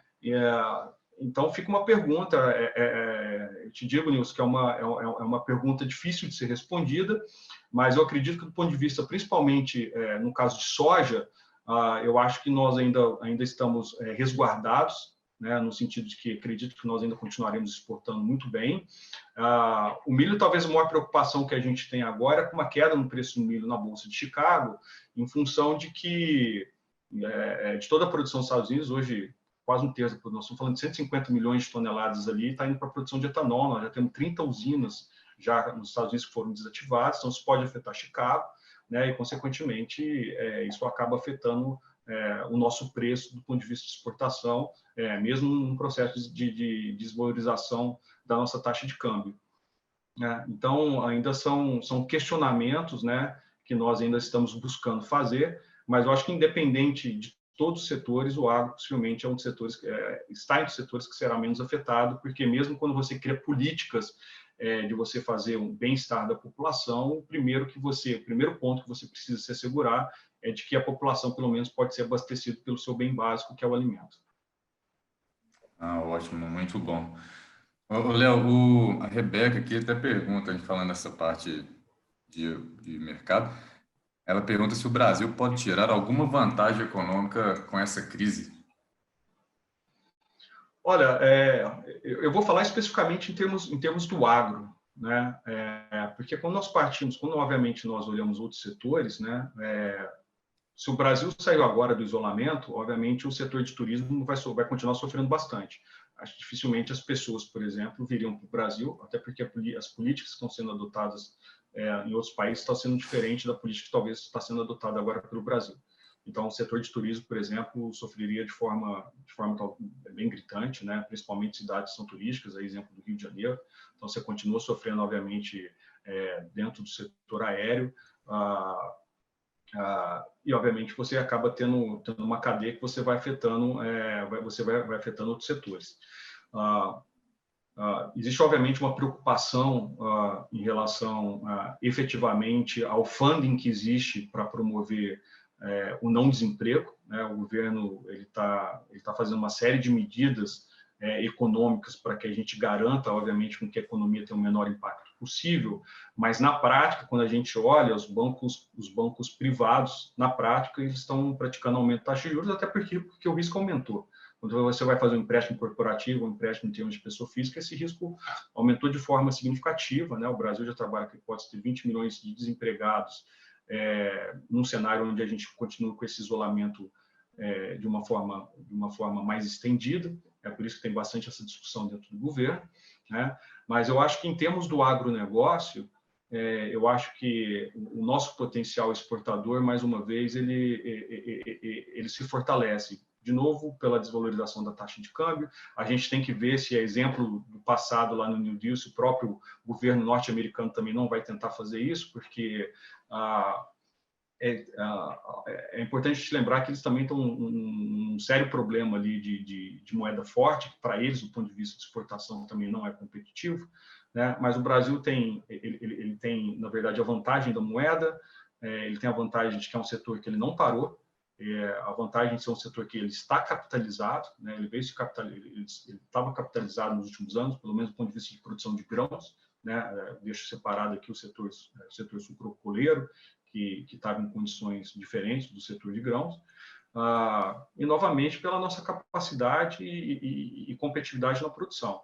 Então, fica uma pergunta, eu te digo, Nilson, que é uma pergunta difícil de ser respondida, mas eu acredito que, do ponto de vista, principalmente no caso de soja, eu acho que nós ainda estamos resguardados, né, no sentido de que acredito que nós ainda continuaremos exportando muito bem. O milho, talvez a maior preocupação que a gente tem agora é com uma queda no preço do milho na Bolsa de Chicago, em função de que, de toda a produção dos Estados Unidos, hoje, quase um terço, nós estamos falando de 150 milhões de toneladas ali, está indo para a produção de etanol, nós já temos 30 usinas já nos Estados Unidos que foram desativadas, então isso pode afetar Chicago. né? E, consequentemente, isso acaba afetando o nosso preço do ponto de vista de exportação, mesmo num processo de desvalorização da nossa taxa de câmbio, né? Então, ainda são questionamentos, né, que nós ainda estamos buscando fazer, mas eu acho que, independente de todos os setores, o agro possivelmente é um dos setores, está entre os setores que será menos afetado, porque mesmo quando você cria políticas de você fazer um bem-estar da população, o primeiro ponto que você precisa se assegurar é de que a população, pelo menos, pode ser abastecida pelo seu bem básico, que é o alimento. Ah, ótimo, muito bom. Ô, Léo, a Rebeca aqui até pergunta, a gente falando nessa parte de mercado, ela pergunta se o Brasil pode tirar alguma vantagem econômica com essa crise. Olha, eu vou falar especificamente em termos do agro, né? Porque quando obviamente nós olhamos outros setores, né? Se o Brasil saiu agora do isolamento, obviamente o setor de turismo vai continuar sofrendo bastante. Acho que dificilmente as pessoas, por exemplo, viriam para o Brasil, até porque as políticas que estão sendo adotadas em outros países estão sendo diferentes da política que talvez está sendo adotada agora pelo Brasil. Então, o setor de turismo, por exemplo, sofreria de forma bem gritante, né? Principalmente cidades que são turísticas, aí, exemplo do Rio de Janeiro. Então, você continua sofrendo, obviamente, dentro do setor aéreo, e, obviamente, você acaba tendo uma cadeia que você vai afetando, vai afetando outros setores. Existe, obviamente, uma preocupação em relação efetivamente ao funding que existe para promover o não desemprego, né? O governo ele tá fazendo uma série de medidas econômicas para que a gente garanta, obviamente, com que a economia tenha o menor impacto possível, mas na prática, quando a gente olha os bancos privados, na prática, eles estão praticando aumento de taxa de juros, até porque o risco aumentou. Quando você vai fazer um empréstimo corporativo, um empréstimo em termos de pessoa física, esse risco aumentou de forma significativa, né? O Brasil já trabalha com a hipótese de 20 milhões de desempregados, num cenário onde a gente continua com esse isolamento de uma forma mais estendida. É por isso que tem bastante essa discussão dentro do governo, né? Mas eu acho que, em termos do agronegócio, eu acho que o nosso potencial exportador, mais uma vez, ele se fortalece. De novo, pela desvalorização da taxa de câmbio. A gente tem que ver se é exemplo do passado lá no New Deal, se o próprio governo norte-americano também não vai tentar fazer isso, porque é importante te lembrar que eles também estão um sério problema ali de moeda forte, que para eles, do ponto de vista de exportação, também não é competitivo, né? Mas o Brasil ele tem, na verdade, a vantagem da moeda, ele tem a vantagem de que é um setor que ele não parou, a vantagem de ser um setor que ele está capitalizado, né? Ele estava capitalizado nos últimos anos, pelo menos do ponto de vista de produção de grãos, né? Deixo separado aqui o setor sucroalcooleiro, que estava em condições diferentes do setor de grãos, e, novamente, pela nossa capacidade e competitividade na produção.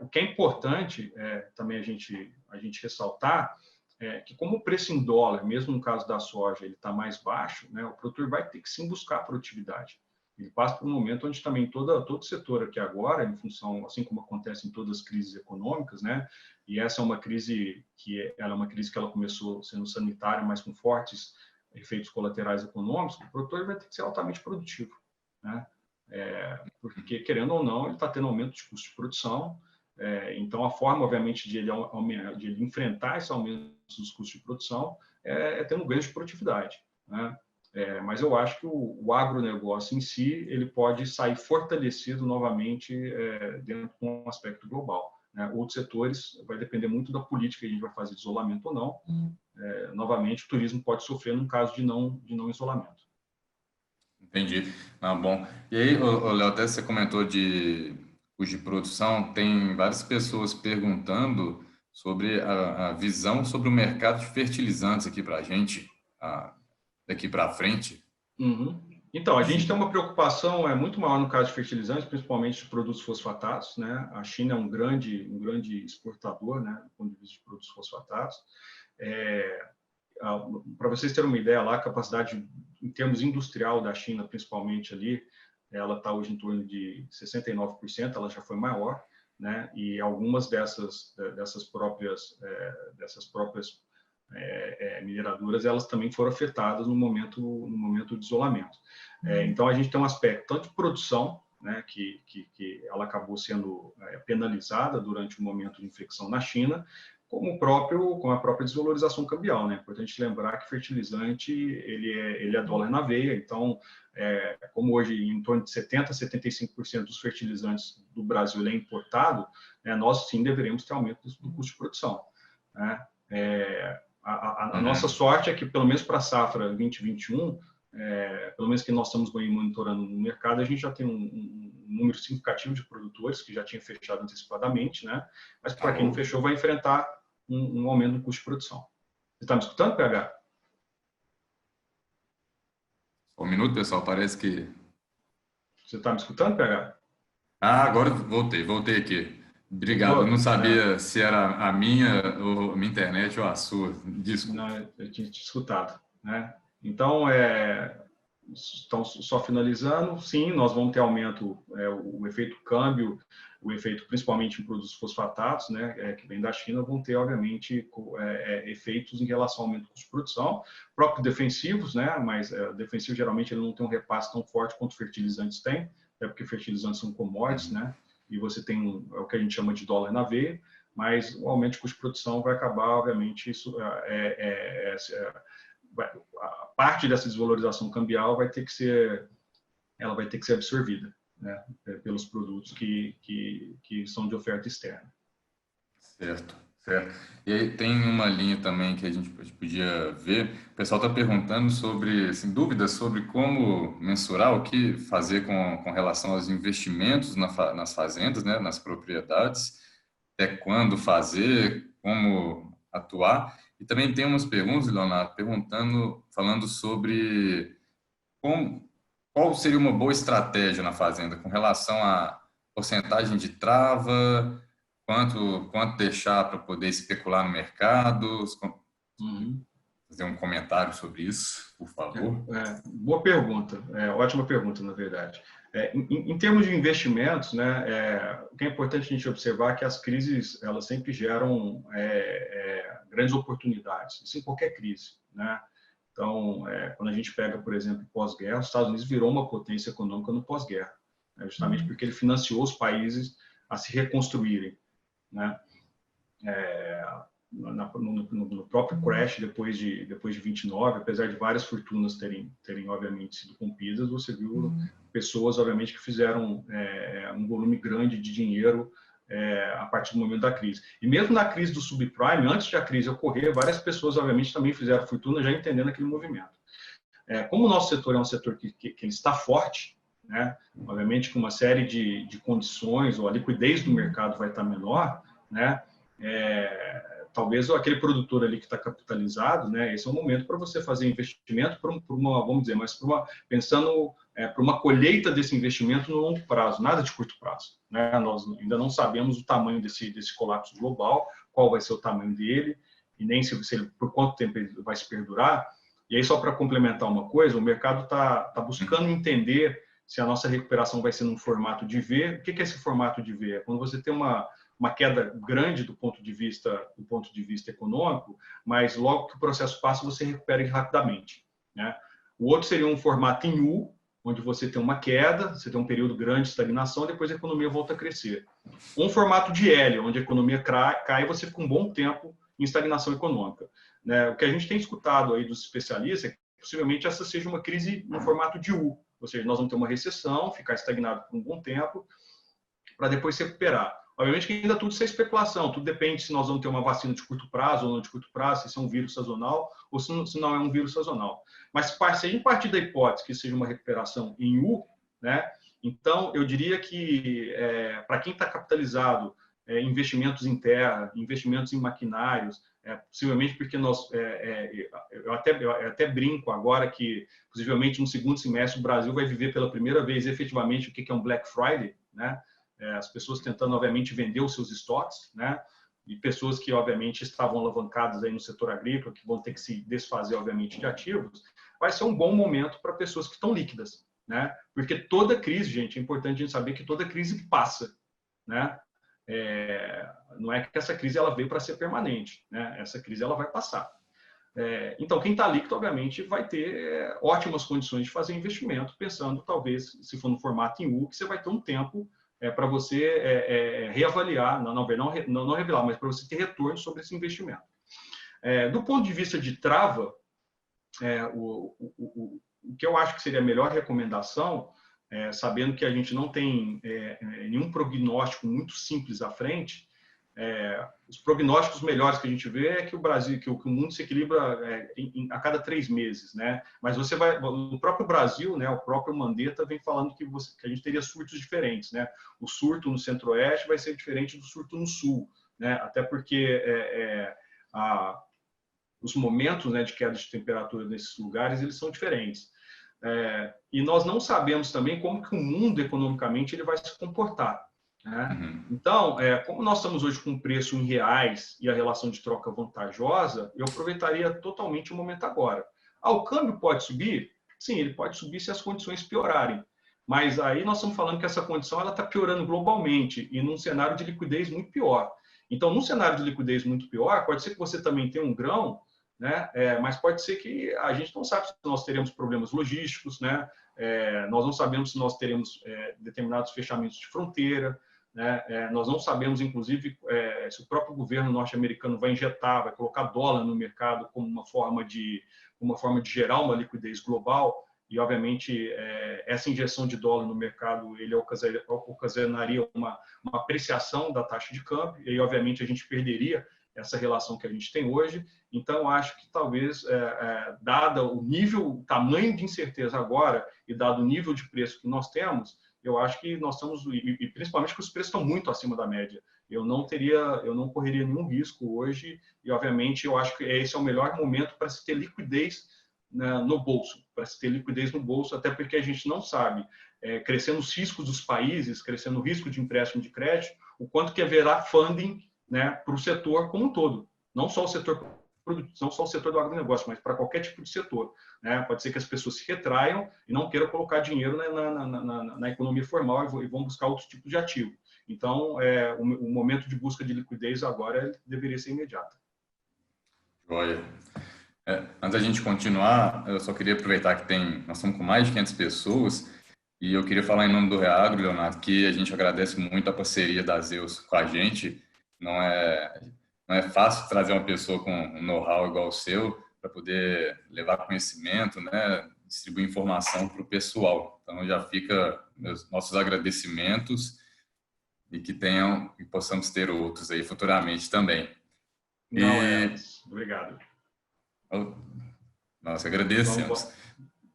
O que é importante também a gente ressaltar é que, como o preço em dólar, mesmo no caso da soja, ele está mais baixo, né, o produtor vai ter que sim buscar produtividade. Ele passa por um momento onde também todo setor aqui agora, em função, assim como acontece em todas as crises econômicas, né, e essa é uma crise que ela começou sendo sanitária, mas com fortes efeitos colaterais econômicos, o produtor vai ter que ser altamente produtivo, né? Porque, querendo ou não, ele está tendo aumento de custo de produção. Então, a forma, obviamente, de ele enfrentar esse aumento dos custos de produção é tendo ganho de produtividade, né? Mas eu acho que o agronegócio em si ele pode sair fortalecido novamente dentro de um aspecto global, né? Outros setores vai depender muito da política que a gente vai fazer de isolamento ou não. Novamente, o turismo pode sofrer num caso de não isolamento. Entendi. Ah, bom. E aí, Léo, até você comentou de custo de produção, tem várias pessoas perguntando sobre a visão sobre o mercado de fertilizantes aqui para a gente, daqui para frente. Uhum. Então, a gente tem uma preocupação muito maior no caso de fertilizantes, principalmente de produtos fosfatados, né? A China é um grande exportador, né, do ponto de vista de produtos fosfatados. Para vocês terem uma ideia, lá, a capacidade, em termos industrial da China, principalmente ali, ela está hoje em torno de 69%, ela já foi maior, né? E algumas dessas próprias mineradoras, elas também foram afetadas no momento de isolamento. Então, a gente tem um aspecto tanto de produção, né, que ela acabou sendo penalizada durante o momento de infecção na China, como a própria desvalorização cambial, né? É importante lembrar que fertilizante ele é dólar na veia, então como hoje em torno de 70% a 75% dos fertilizantes do Brasil é importado, né, nós sim deveremos ter aumento do custo de produção, né? A nossa sorte é que, pelo menos para a safra 2021, pelo menos que nós estamos monitorando no mercado, a gente já tem um número significativo de produtores que já tinha fechado antecipadamente, né? Mas para quem não fechou, vai enfrentar um aumento no custo de produção. Você está me escutando, PH? Um minuto, pessoal, parece que... Você está me escutando, PH? Agora voltei aqui. Obrigado, eu não Voltou? sabia se era a minha internet ou a sua, desculpa. Não, eu tinha te escutado, né? Então, só finalizando, sim, nós vamos ter aumento, o efeito câmbio, o efeito principalmente em produtos fosfatados, né, que vem da China, vão ter, obviamente, efeitos em relação ao aumento do custo de produção, próprios defensivos, né, mas defensivo geralmente ele não tem um repasse tão forte quanto fertilizantes têm, até porque fertilizantes são commodities, né, e você tem o que a gente chama de dólar na veia, mas o aumento de custo de produção vai acabar, obviamente, a parte dessa desvalorização cambial vai ter que ser absorvida, né, pelos produtos que são de oferta externa. Certo. E aí tem uma linha também que a gente podia ver. O pessoal está perguntando sobre, assim, dúvidas sobre como mensurar o que fazer com relação aos investimentos nas fazendas, né, nas propriedades, até quando fazer, como atuar. E também tem umas perguntas, Leonardo, falando sobre qual seria uma boa estratégia na fazenda com relação à porcentagem de trava, quanto deixar para poder especular no mercado. Fazer um comentário sobre isso, por favor. Boa pergunta, ótima pergunta, na verdade. Em termos de investimentos, né, o que é importante a gente observar é que as crises elas sempre geram grandes oportunidades, isso em qualquer crise, né? Então, quando a gente pega, por exemplo, pós-guerra, os Estados Unidos virou uma potência econômica no pós-guerra, né, justamente porque ele financiou os países a se reconstruírem, né? No próprio crash depois de 29, apesar de várias fortunas terem obviamente sido rompidas, você viu pessoas obviamente que fizeram um volume grande de dinheiro a partir do momento da crise. E mesmo na crise do subprime, antes de a crise ocorrer, várias pessoas obviamente também fizeram fortuna já entendendo aquele movimento. Como o nosso setor é um setor que ele está forte, né, obviamente com uma série de condições, ou a liquidez do mercado vai estar menor, né, talvez aquele produtor ali que está capitalizado, né, esse é o momento para você fazer investimento por uma, vamos dizer, mas pensando para uma colheita desse investimento no longo prazo, nada de curto prazo, né? Nós ainda não sabemos o tamanho desse colapso global, qual vai ser o tamanho dele, e nem se ele, por quanto tempo ele vai se perdurar. E aí, só para complementar uma coisa, o mercado está buscando entender se a nossa recuperação vai ser num formato de V. O que é esse formato de V? É quando você tem uma queda grande do ponto de vista econômico, mas logo que o processo passa, você recupera rapidamente, né? O outro seria um formato em U, onde você tem uma queda, você tem um período grande de estagnação, e depois a economia volta a crescer. Um formato de L, onde a economia cai e você fica um bom tempo em estagnação econômica, né? O que a gente tem escutado aí dos especialistas é que possivelmente essa seja uma crise no formato de U, ou seja, nós vamos ter uma recessão, ficar estagnado por um bom tempo, para depois se recuperar. Obviamente que ainda tudo isso é especulação, tudo depende se nós vamos ter uma vacina de curto prazo ou não de curto prazo, se isso é um vírus sazonal ou se não é um vírus sazonal. Mas se a gente partir da hipótese que seja uma recuperação em U, né, então eu diria que para quem está capitalizado, investimentos em terra, investimentos em maquinários, possivelmente porque eu até brinco agora que possivelmente no segundo semestre o Brasil vai viver pela primeira vez efetivamente o que é um Black Friday, né? As pessoas tentando, obviamente, vender os seus estoques, né? E pessoas que, obviamente, estavam alavancadas aí no setor agrícola, que vão ter que se desfazer, obviamente, de ativos. Vai ser um bom momento para pessoas que estão líquidas, né? Porque toda crise, gente, é importante a gente saber que toda crise passa, né? Não é que essa crise ela veio para ser permanente, né? Essa crise ela vai passar. Então, quem está líquido, obviamente, vai ter ótimas condições de fazer investimento, pensando, talvez, se for no formato em U, que você vai ter um tempo para você reavaliar, não revelar, mas para você ter retorno sobre esse investimento. Do ponto de vista de trava, o que eu acho que seria a melhor recomendação, sabendo que a gente não tem nenhum prognóstico muito simples à frente, os prognósticos melhores que a gente vê é que o Brasil, que o mundo se equilibra a cada 3 meses, né? Mas você vai, no próprio Brasil, né? O próprio Mandetta vem falando que a gente teria surtos diferentes, né? O surto no Centro-Oeste vai ser diferente do surto no Sul, né? Até porque os momentos, né, de queda de temperatura nesses lugares eles são diferentes. E nós não sabemos também como que o mundo economicamente ele vai se comportar. Né? Então, como nós estamos hoje com preço em reais e a relação de troca vantajosa, eu aproveitaria totalmente o momento agora. O câmbio pode subir? Sim, ele pode subir se as condições piorarem. Mas aí nós estamos falando que essa condição está piorando globalmente e num cenário de liquidez muito pior. Então, num cenário de liquidez muito pior, pode ser que você também tenha um grão, né? Mas pode ser que a gente não sabe se nós teremos problemas logísticos, né? Nós não sabemos se nós teremos determinados fechamentos de fronteira, né? Nós não sabemos, inclusive, se o próprio governo norte-americano vai injetar, vai colocar dólar no mercado como uma forma de gerar uma liquidez global. E, obviamente, essa injeção de dólar no mercado ele ocasionaria uma apreciação da taxa de câmbio, e aí, obviamente, a gente perderia essa relação que a gente tem hoje. Então, acho que talvez, dada o tamanho de incerteza agora e dado o nível de preço que nós temos, eu acho que nós estamos, e principalmente que os preços estão muito acima da média. Eu não correria nenhum risco hoje, e, obviamente, eu acho que esse é o melhor momento para se ter liquidez no bolso, até porque a gente não sabe, crescendo os riscos dos países, crescendo o risco de empréstimo de crédito, o quanto que haverá funding, né, para o setor como um todo, não só o setor do agronegócio, mas para qualquer tipo de setor. Né? Pode ser que as pessoas se retraiam e não queiram colocar dinheiro na economia formal e vão buscar outros tipos de ativo. Então, o momento de busca de liquidez agora deveria ser imediato. Joia. Antes da gente continuar, eu só queria aproveitar que nós estamos com mais de 500 pessoas e eu queria falar em nome do Reagro, Leonardo, que a gente agradece muito a parceria da Zeus com a gente. Não é fácil trazer uma pessoa com um know-how igual o seu para poder levar conhecimento, né, distribuir informação para o pessoal. Então, já fica nossos agradecimentos e que possamos ter outros aí futuramente também. Obrigado. Nós agradecemos.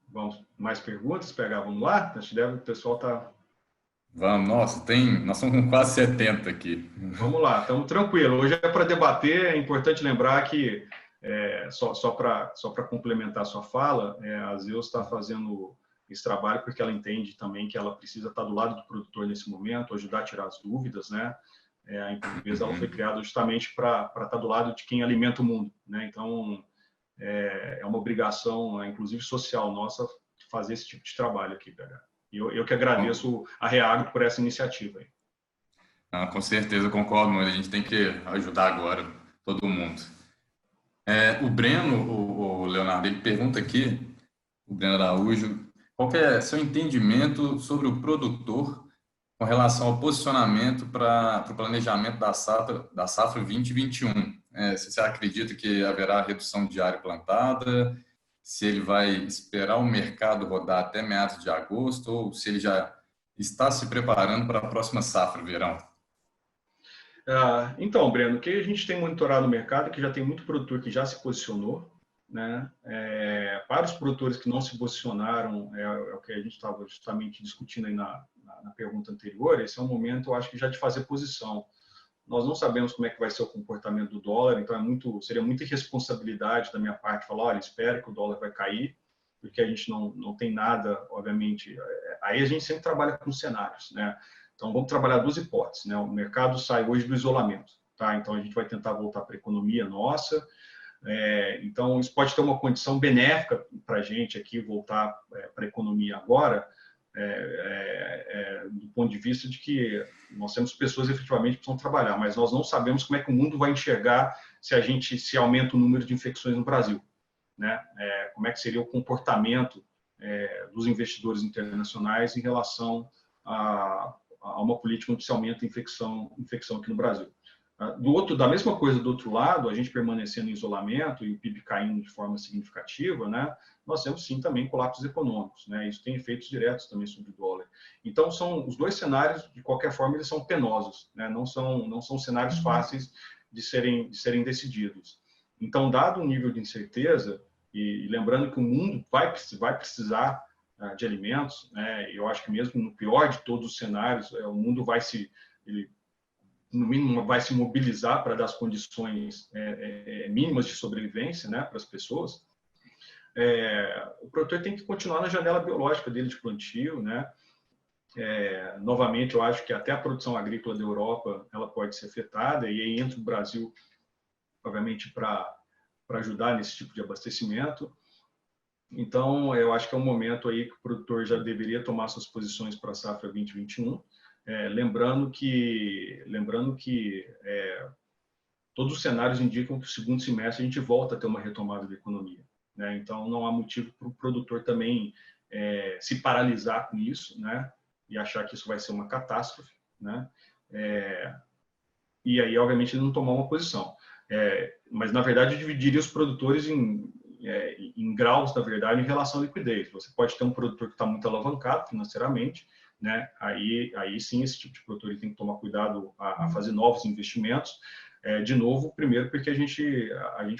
Vamos mais perguntas? Vamos lá? Acho que o pessoal está... Vamos, nós estamos com quase 70 aqui. Vamos lá, estamos tranquilos. Hoje é para debater, é importante lembrar que, só para complementar a sua fala, a Zeus está fazendo esse trabalho porque ela entende também que ela precisa estar do lado do produtor nesse momento, ajudar a tirar as dúvidas, né? A empresa ela foi criada justamente para estar do lado de quem alimenta o mundo, né? Então, é uma obrigação, inclusive social nossa, fazer esse tipo de trabalho aqui, PH. Eu que agradeço a Reagro por essa iniciativa aí. Com certeza, concordo, mas a gente tem que ajudar agora todo mundo. O Breno, o Leonardo, ele pergunta aqui, o Breno Araújo, qual que é seu entendimento sobre o produtor com relação ao posicionamento para o planejamento da safra 2021? Se você acredita que haverá redução de área plantada, se ele vai esperar o mercado rodar até meados de agosto ou se ele já está se preparando para a próxima safra, verão? Então, Breno, o que a gente tem monitorado no mercado é que já tem muito produtor que já se posicionou, né? Para os produtores que não se posicionaram, é o que a gente estava justamente discutindo aí na pergunta anterior, esse é um momento, eu acho que já de fazer posição. Nós não sabemos como é que vai ser o comportamento do dólar, então seria muita irresponsabilidade da minha parte falar, olha, espero que o dólar vai cair, porque a gente não tem nada, obviamente. Aí a gente sempre trabalha com cenários, né? Então vamos trabalhar duas hipóteses, né? O mercado sai hoje do isolamento, tá? Então a gente vai tentar voltar para a economia nossa. Então isso pode ter uma condição benéfica para a gente aqui voltar para a economia agora. Do ponto de vista de que nós temos pessoas efetivamente que precisam trabalhar, mas nós não sabemos como é que o mundo vai enxergar se aumenta o número de infecções no Brasil. né? Como é que seria o comportamento dos investidores internacionais em relação a uma política onde se aumenta a infecção aqui no Brasil. Da mesma coisa, do outro lado, a gente permanecendo em isolamento e o PIB caindo de forma significativa, né, nós temos sim também colapsos econômicos, né, isso tem efeitos diretos também sobre o dólar. Então, os dois cenários, de qualquer forma, eles são penosos, né, não são cenários fáceis de serem decididos. Então, dado o nível de incerteza, e lembrando que o mundo vai precisar de alimentos, né, eu acho que mesmo no pior de todos os cenários, o mundo no mínimo vai se mobilizar para dar as condições mínimas de sobrevivência, né, para as pessoas. O produtor tem que continuar na janela biológica dele de plantio, né? Novamente, eu acho que até a produção agrícola da Europa ela pode ser afetada, e aí entra o Brasil, obviamente, para ajudar nesse tipo de abastecimento. Então, eu acho que é um momento aí que o produtor já deveria tomar suas posições para a safra 2021, lembrando que todos os cenários indicam que o segundo semestre a gente volta a ter uma retomada da economia, né? Então, não há motivo para o produtor também se paralisar com isso, né? E achar que isso vai ser uma catástrofe, né? E aí, obviamente, ele não tomar uma posição. Mas, na verdade, eu dividiria os produtores em graus, na verdade, em relação à liquidez. Você pode ter um produtor que está muito alavancado financeiramente, né? Aí sim, esse tipo de produtor ele tem que tomar cuidado a fazer novos investimentos. De novo, primeiro porque a gente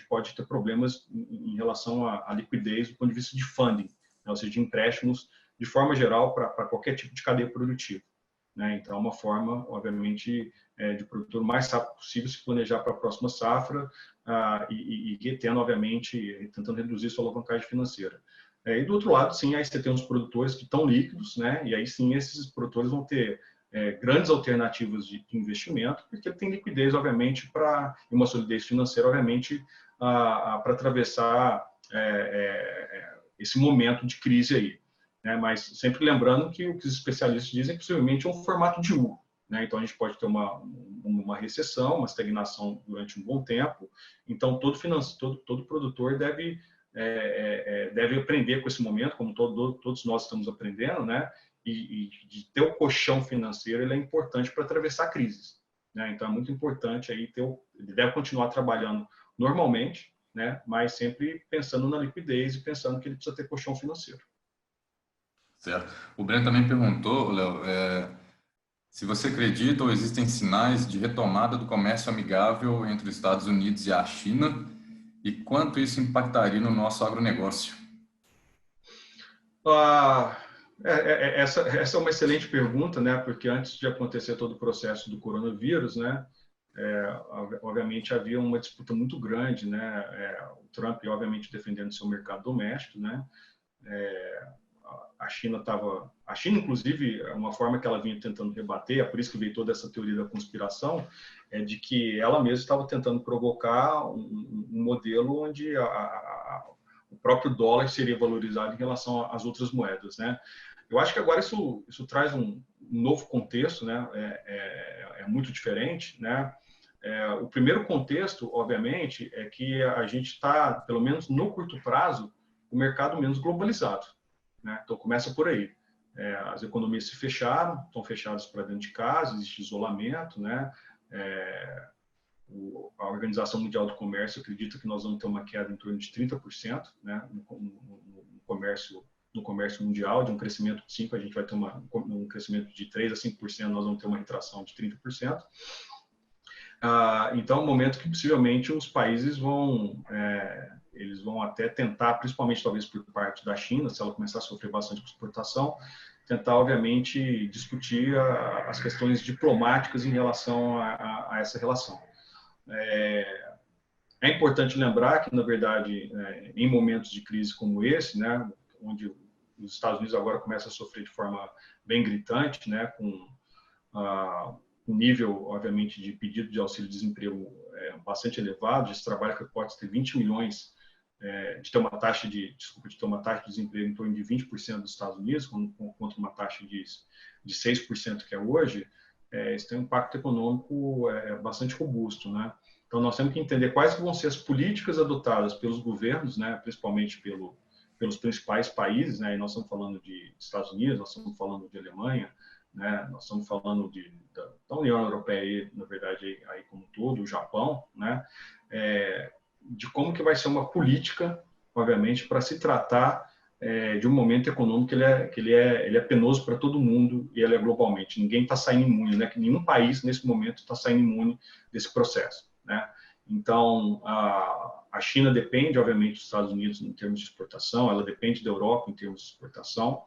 pode ter problemas em relação à liquidez do ponto de vista de funding, né? Ou seja, de empréstimos de forma geral para qualquer tipo de cadeia produtiva, né? Então, é uma forma, obviamente, de o produtor o mais rápido possível se planejar para a próxima safra e retendo, obviamente, tentando reduzir sua alavancagem financeira. E do outro lado, sim, aí você tem os produtores que estão líquidos, né? E aí sim, esses produtores vão ter grandes alternativas de investimento, porque ele tem liquidez, obviamente, e uma solidez financeira, obviamente, para atravessar esse momento de crise aí, né? Mas sempre lembrando que o que os especialistas dizem é que possivelmente é um formato de U, né? Então a gente pode ter uma recessão, uma estagnação durante um bom tempo. Então todo produtor deve aprender com esse momento, como todos nós estamos aprendendo, né? E de ter o colchão financeiro, ele é importante para atravessar crises, né? Então é muito importante aí ele deve continuar trabalhando normalmente, né? Mas sempre pensando na liquidez e pensando que ele precisa ter colchão financeiro. Certo. O Breno também perguntou, Léo, se você acredita ou existem sinais de retomada do comércio amigável entre os Estados Unidos e a China e quanto isso impactaria no nosso agronegócio? Essa é uma excelente pergunta, né? Porque antes de acontecer todo o processo do coronavírus, né? Obviamente havia uma disputa muito grande, né? O Trump, obviamente, defendendo seu mercado doméstico, né? A China, inclusive, uma forma que ela vinha tentando rebater, é por isso que veio toda essa teoria da conspiração, de que ela mesma estava tentando provocar um modelo onde o próprio dólar seria valorizado em relação às outras moedas, né? Eu acho que agora isso traz um novo contexto, né? É muito diferente, né? O primeiro contexto, obviamente, é que a gente está, pelo menos no curto prazo, o mercado menos globalizado, né? Então começa por aí. As economias se fecharam, estão fechadas para dentro de casa, existe isolamento, né? A Organização Mundial do Comércio acredita que nós vamos ter uma queda em torno de 30%, né? No comércio mundial, de um crescimento de 5%, a gente vai ter um crescimento de 3% a 5%, nós vamos ter uma retração de 30%. Então, é um momento que possivelmente os países eles vão até tentar, principalmente talvez por parte da China, se ela começar a sofrer bastante com exportação, tentar, obviamente, discutir as questões diplomáticas em relação a essa relação. É importante lembrar que, na verdade, em momentos de crise como esse, né, onde os Estados Unidos agora começam a sofrer de forma bem gritante, né, com um nível, obviamente, de pedido de auxílio-desemprego bastante elevado, esse trabalho que pode ter 20 milhões de ter uma taxa de desemprego em torno de 20% dos Estados Unidos, contra uma taxa de 6% que é hoje, isso tem um impacto econômico bastante robusto, né? Então, nós temos que entender quais vão ser as políticas adotadas pelos governos, né, principalmente pelos principais países, né, e nós estamos falando de Estados Unidos, nós estamos falando de Alemanha, né, nós estamos falando da União Europeia, na verdade, aí como um todo, o Japão, né, de como que vai ser uma política, obviamente, para se tratar de um momento econômico que ele é penoso para todo mundo e ele é globalmente. Ninguém está saindo imune, né? Que nenhum país, nesse momento, está saindo imune desse processo, né? Então, a China depende, obviamente, dos Estados Unidos em termos de exportação, ela depende da Europa em termos de exportação,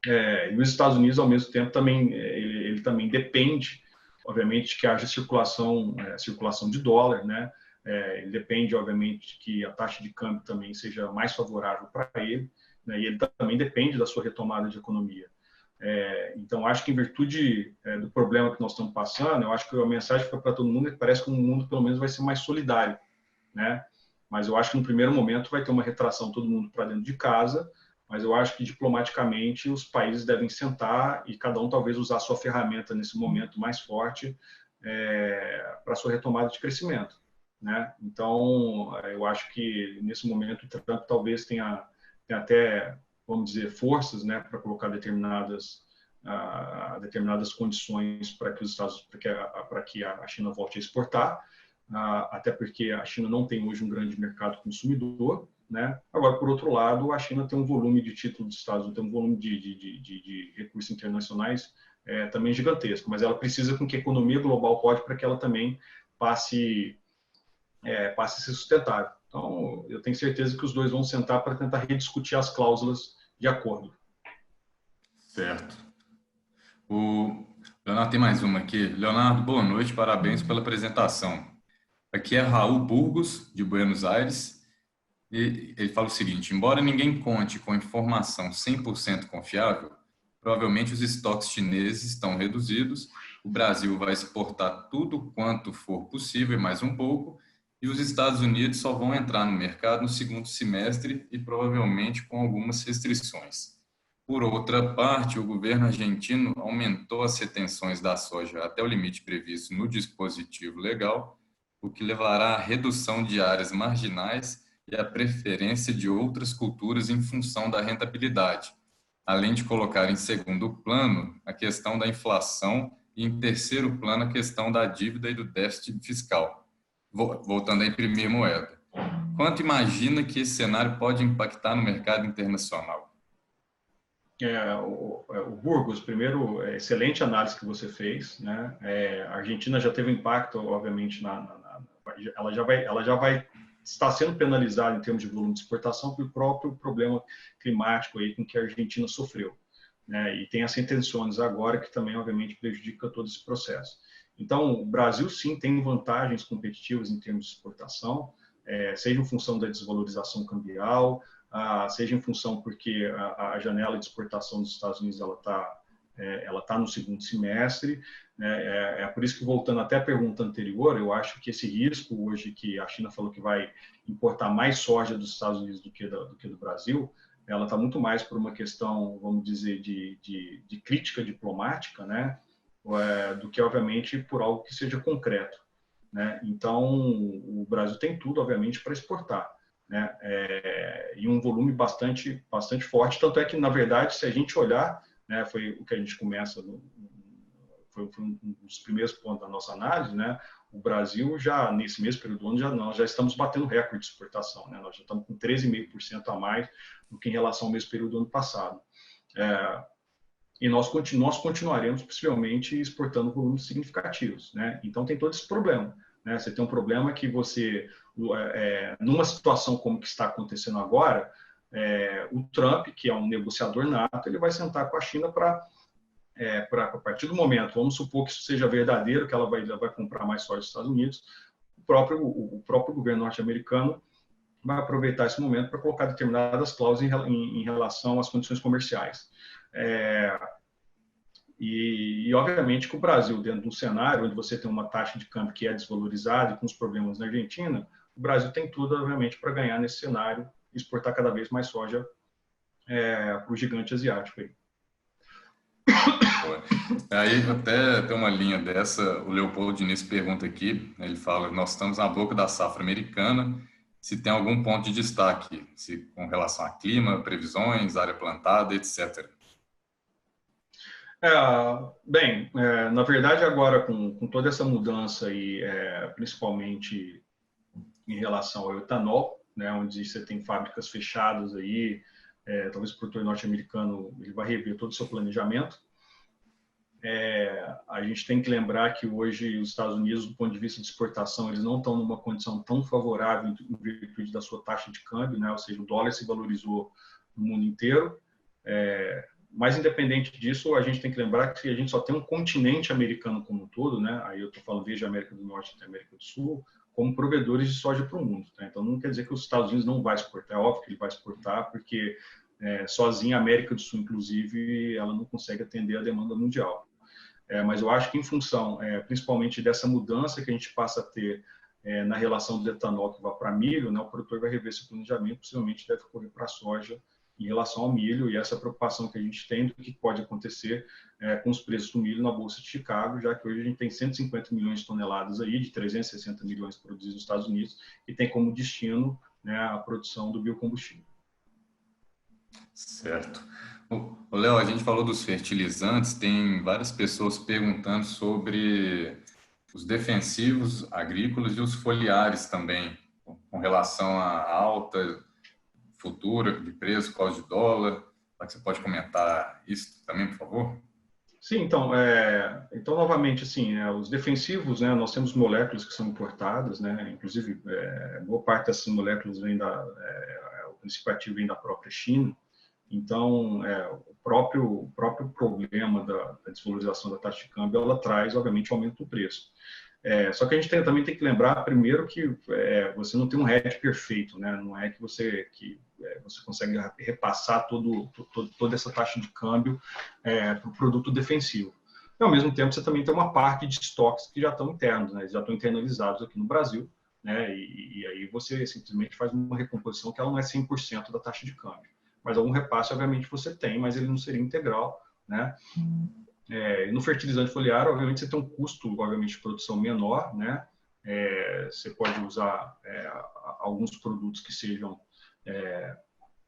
e os Estados Unidos, ao mesmo tempo, também, ele também depende, obviamente, que haja circulação de dólar, né? Ele depende, obviamente, que a taxa de câmbio também seja mais favorável para ele, né? E ele também depende da sua retomada de economia. Então, acho que em virtude do problema que nós estamos passando, eu acho que a mensagem fica para todo mundo é que parece que o mundo, pelo menos, vai ser mais solidário, né? Mas eu acho que no primeiro momento vai ter uma retração todo mundo para dentro de casa, mas eu acho que diplomaticamente os países devem sentar e cada um talvez usar a sua ferramenta nesse momento mais forte para a sua retomada de crescimento, né? Então, eu acho que nesse momento o Trump talvez tenha até, vamos dizer, forças, né, para colocar determinadas condições para que a China volte a exportar, até porque a China não tem hoje um grande mercado consumidor, né? Agora, por outro lado, a China tem um volume de títulos de Estados Unidos, tem um volume de recursos internacionais também gigantesco, mas ela precisa com que a economia global pode para que ela também passe a ser sustentável. Então, eu tenho certeza que os dois vão sentar para tentar rediscutir as cláusulas de acordo. Certo. O Leonardo tem mais uma aqui. Leonardo, boa noite, parabéns pela apresentação. Aqui é Raul Burgos, de Buenos Aires, e ele fala o seguinte: embora ninguém conte com informação 100% confiável, provavelmente os estoques chineses estão reduzidos, o Brasil vai exportar tudo quanto for possível e mais um pouco, e os Estados Unidos só vão entrar no mercado no segundo semestre e provavelmente com algumas restrições. Por outra parte, o governo argentino aumentou as retenções da soja até o limite previsto no dispositivo legal, o que levará à redução de áreas marginais e à preferência de outras culturas em função da rentabilidade, além de colocar em segundo plano a questão da inflação e em terceiro plano a questão da dívida e do déficit fiscal, voltando a imprimir moeda. Quanto imagina que esse cenário pode impactar no mercado internacional? O Burgos, primeiro, excelente análise que você fez, né? A Argentina já teve impacto, obviamente, ela já vai estar sendo penalizada em termos de volume de exportação pelo próprio problema climático aí com que a Argentina sofreu, né? E tem as intenções agora que também, obviamente, prejudica todo esse processo. Então, o Brasil, sim, tem vantagens competitivas em termos de exportação, seja em função da desvalorização cambial, seja em função porque a janela de exportação dos Estados Unidos ela tá no segundo semestre, né? É por isso que, voltando até a pergunta anterior, eu acho que esse risco hoje que a China falou que vai importar mais soja dos Estados Unidos do que do Brasil, ela está muito mais por uma questão, vamos dizer, de crítica diplomática, né? Do que, obviamente, por algo que seja concreto, né? Então, o Brasil tem tudo, obviamente, para exportar, né? E um volume bastante forte, tanto é que, na verdade, se a gente olhar, né, foi o que a gente começa, foi um dos primeiros pontos da nossa análise, né? O Brasil já, nesse mesmo período do ano, nós já estamos batendo recorde de exportação, né? Nós já estamos com 13,5% a mais do que em relação ao mesmo período do ano passado. E nós continuaremos, possivelmente, exportando volumes significativos, né? Então, tem todo esse problema, né? Você tem um problema que você, numa situação como que está acontecendo agora, o Trump, que é um negociador nato, ele vai sentar com a China para a partir do momento, vamos supor que isso seja verdadeiro, que ela vai comprar mais soja dos Estados Unidos, o próprio governo norte-americano vai aproveitar esse momento para colocar determinadas cláusulas em relação às condições comerciais. E, obviamente, que o Brasil, dentro de um cenário onde você tem uma taxa de câmbio que é desvalorizada e com os problemas na Argentina, o Brasil tem tudo, obviamente, para ganhar nesse cenário e exportar cada vez mais soja para o gigante asiático aí. Aí até tem uma linha dessa, o Leopoldo Diniz pergunta aqui, ele fala, nós estamos na boca da safra americana, se tem algum ponto de destaque, se com relação a clima, previsões, área plantada, etc. Bem, na verdade agora com toda essa mudança aí, principalmente em relação ao etanol, né, onde você tem fábricas fechadas aí, talvez o produtor norte-americano ele vai rever todo o seu planejamento. A gente tem que lembrar que hoje os Estados Unidos, do ponto de vista de exportação, eles não estão numa condição tão favorável em virtude da sua taxa de câmbio, né? Ou seja, o dólar se valorizou no mundo inteiro. Mas, independente disso, a gente tem que lembrar que a gente só tem um continente americano como um todo, né? Aí eu estou falando desde a América do Norte até a América do Sul, como provedores de soja para o mundo. Tá? Então, não quer dizer que os Estados Unidos não vai exportar. É óbvio que ele vai exportar, porque sozinha a América do Sul, inclusive, ela não consegue atender a demanda mundial. Mas eu acho que em função, principalmente dessa mudança que a gente passa a ter na relação do etanol que vai para milho, né, o produtor vai rever esse planejamento, possivelmente deve correr para a soja em relação ao milho, e essa preocupação que a gente tem do que pode acontecer com os preços do milho na Bolsa de Chicago, já que hoje a gente tem 150 milhões de toneladas aí, de 360 milhões produzidos nos Estados Unidos, e tem como destino, né, a produção do biocombustível. Certo. Léo, a gente falou dos fertilizantes, tem várias pessoas perguntando sobre os defensivos agrícolas e os foliares também, com relação à alta futura de preço, por causa de dólar. Você pode comentar isso também, por favor? Sim, então novamente, assim, os defensivos, né, nós temos moléculas que são importadas, né, inclusive boa parte dessas moléculas vem o princípio ativo vem da própria China. Então, o próprio problema da desvalorização da taxa de câmbio, ela traz, obviamente, um aumento do preço. Só que a gente também tem que lembrar, primeiro, que você não tem um hedge perfeito, né? Não é que você consegue repassar toda essa taxa de câmbio para o produto defensivo. E, ao mesmo tempo, você também tem uma parte de estoques que já estão internos, né? Eles já estão internalizados aqui no Brasil, né? E aí você simplesmente faz uma recomposição que ela não é 100% da taxa de câmbio. Mas algum repasse, obviamente, você tem, mas ele não seria integral, né? No fertilizante foliar, obviamente, você tem um custo, obviamente, de produção menor, né? Você pode usar alguns produtos que sejam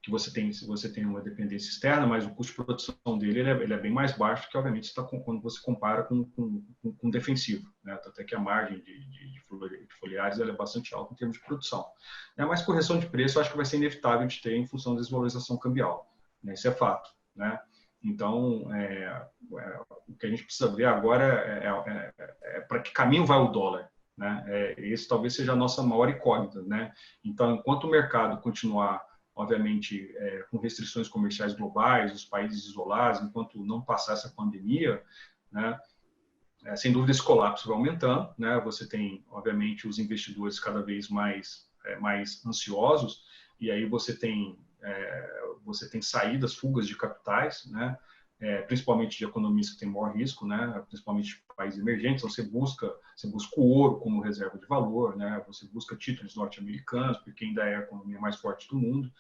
que você tem uma dependência externa, mas o custo de produção dele ele é bem mais baixo que, obviamente, quando você compara com defensivo, né? Até que a margem de foliares ela é bastante alta em termos de produção. Mas correção de preço eu acho que vai ser inevitável de ter em função da desvalorização cambial, né? Isso é fato, né? Então, o que a gente precisa ver agora é para que caminho vai o dólar, né? Esse talvez seja a nossa maior incógnita, né? Então, enquanto o mercado continuar, obviamente, com restrições comerciais globais, os países isolados, enquanto não passar essa pandemia, né? Sem dúvida esse colapso vai aumentando, né? Você tem, obviamente, os investidores cada vez mais ansiosos, e aí você tem saídas, fugas de capitais, né? Principalmente de economias que têm maior risco, né? Principalmente de países emergentes. Então, você busca o ouro como reserva de valor, né? Você busca títulos norte-americanos, porque ainda é a economia mais forte do mundo.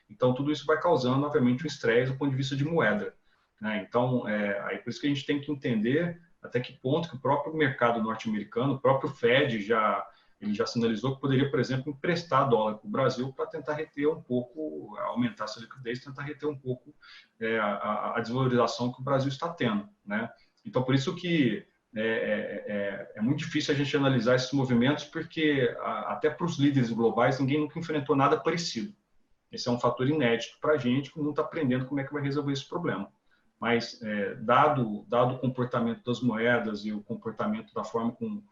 Então, tudo isso vai causando, obviamente, um estresse do ponto de vista de moeda, né? Então, aí por isso que a gente tem que entender até que ponto que o próprio mercado norte-americano, o próprio Fed ele já sinalizou que poderia, por exemplo, emprestar dólar para o Brasil para tentar reter um pouco, aumentar essa liquidez, tentar reter um pouco a desvalorização que o Brasil está tendo, né? Então, por isso que é muito difícil a gente analisar esses movimentos, porque até para os líderes globais, ninguém nunca enfrentou nada parecido. Esse é um fator inédito para a gente, que não está aprendendo como é que vai resolver esse problema. Mas, dado o comportamento das moedas e o comportamento da forma com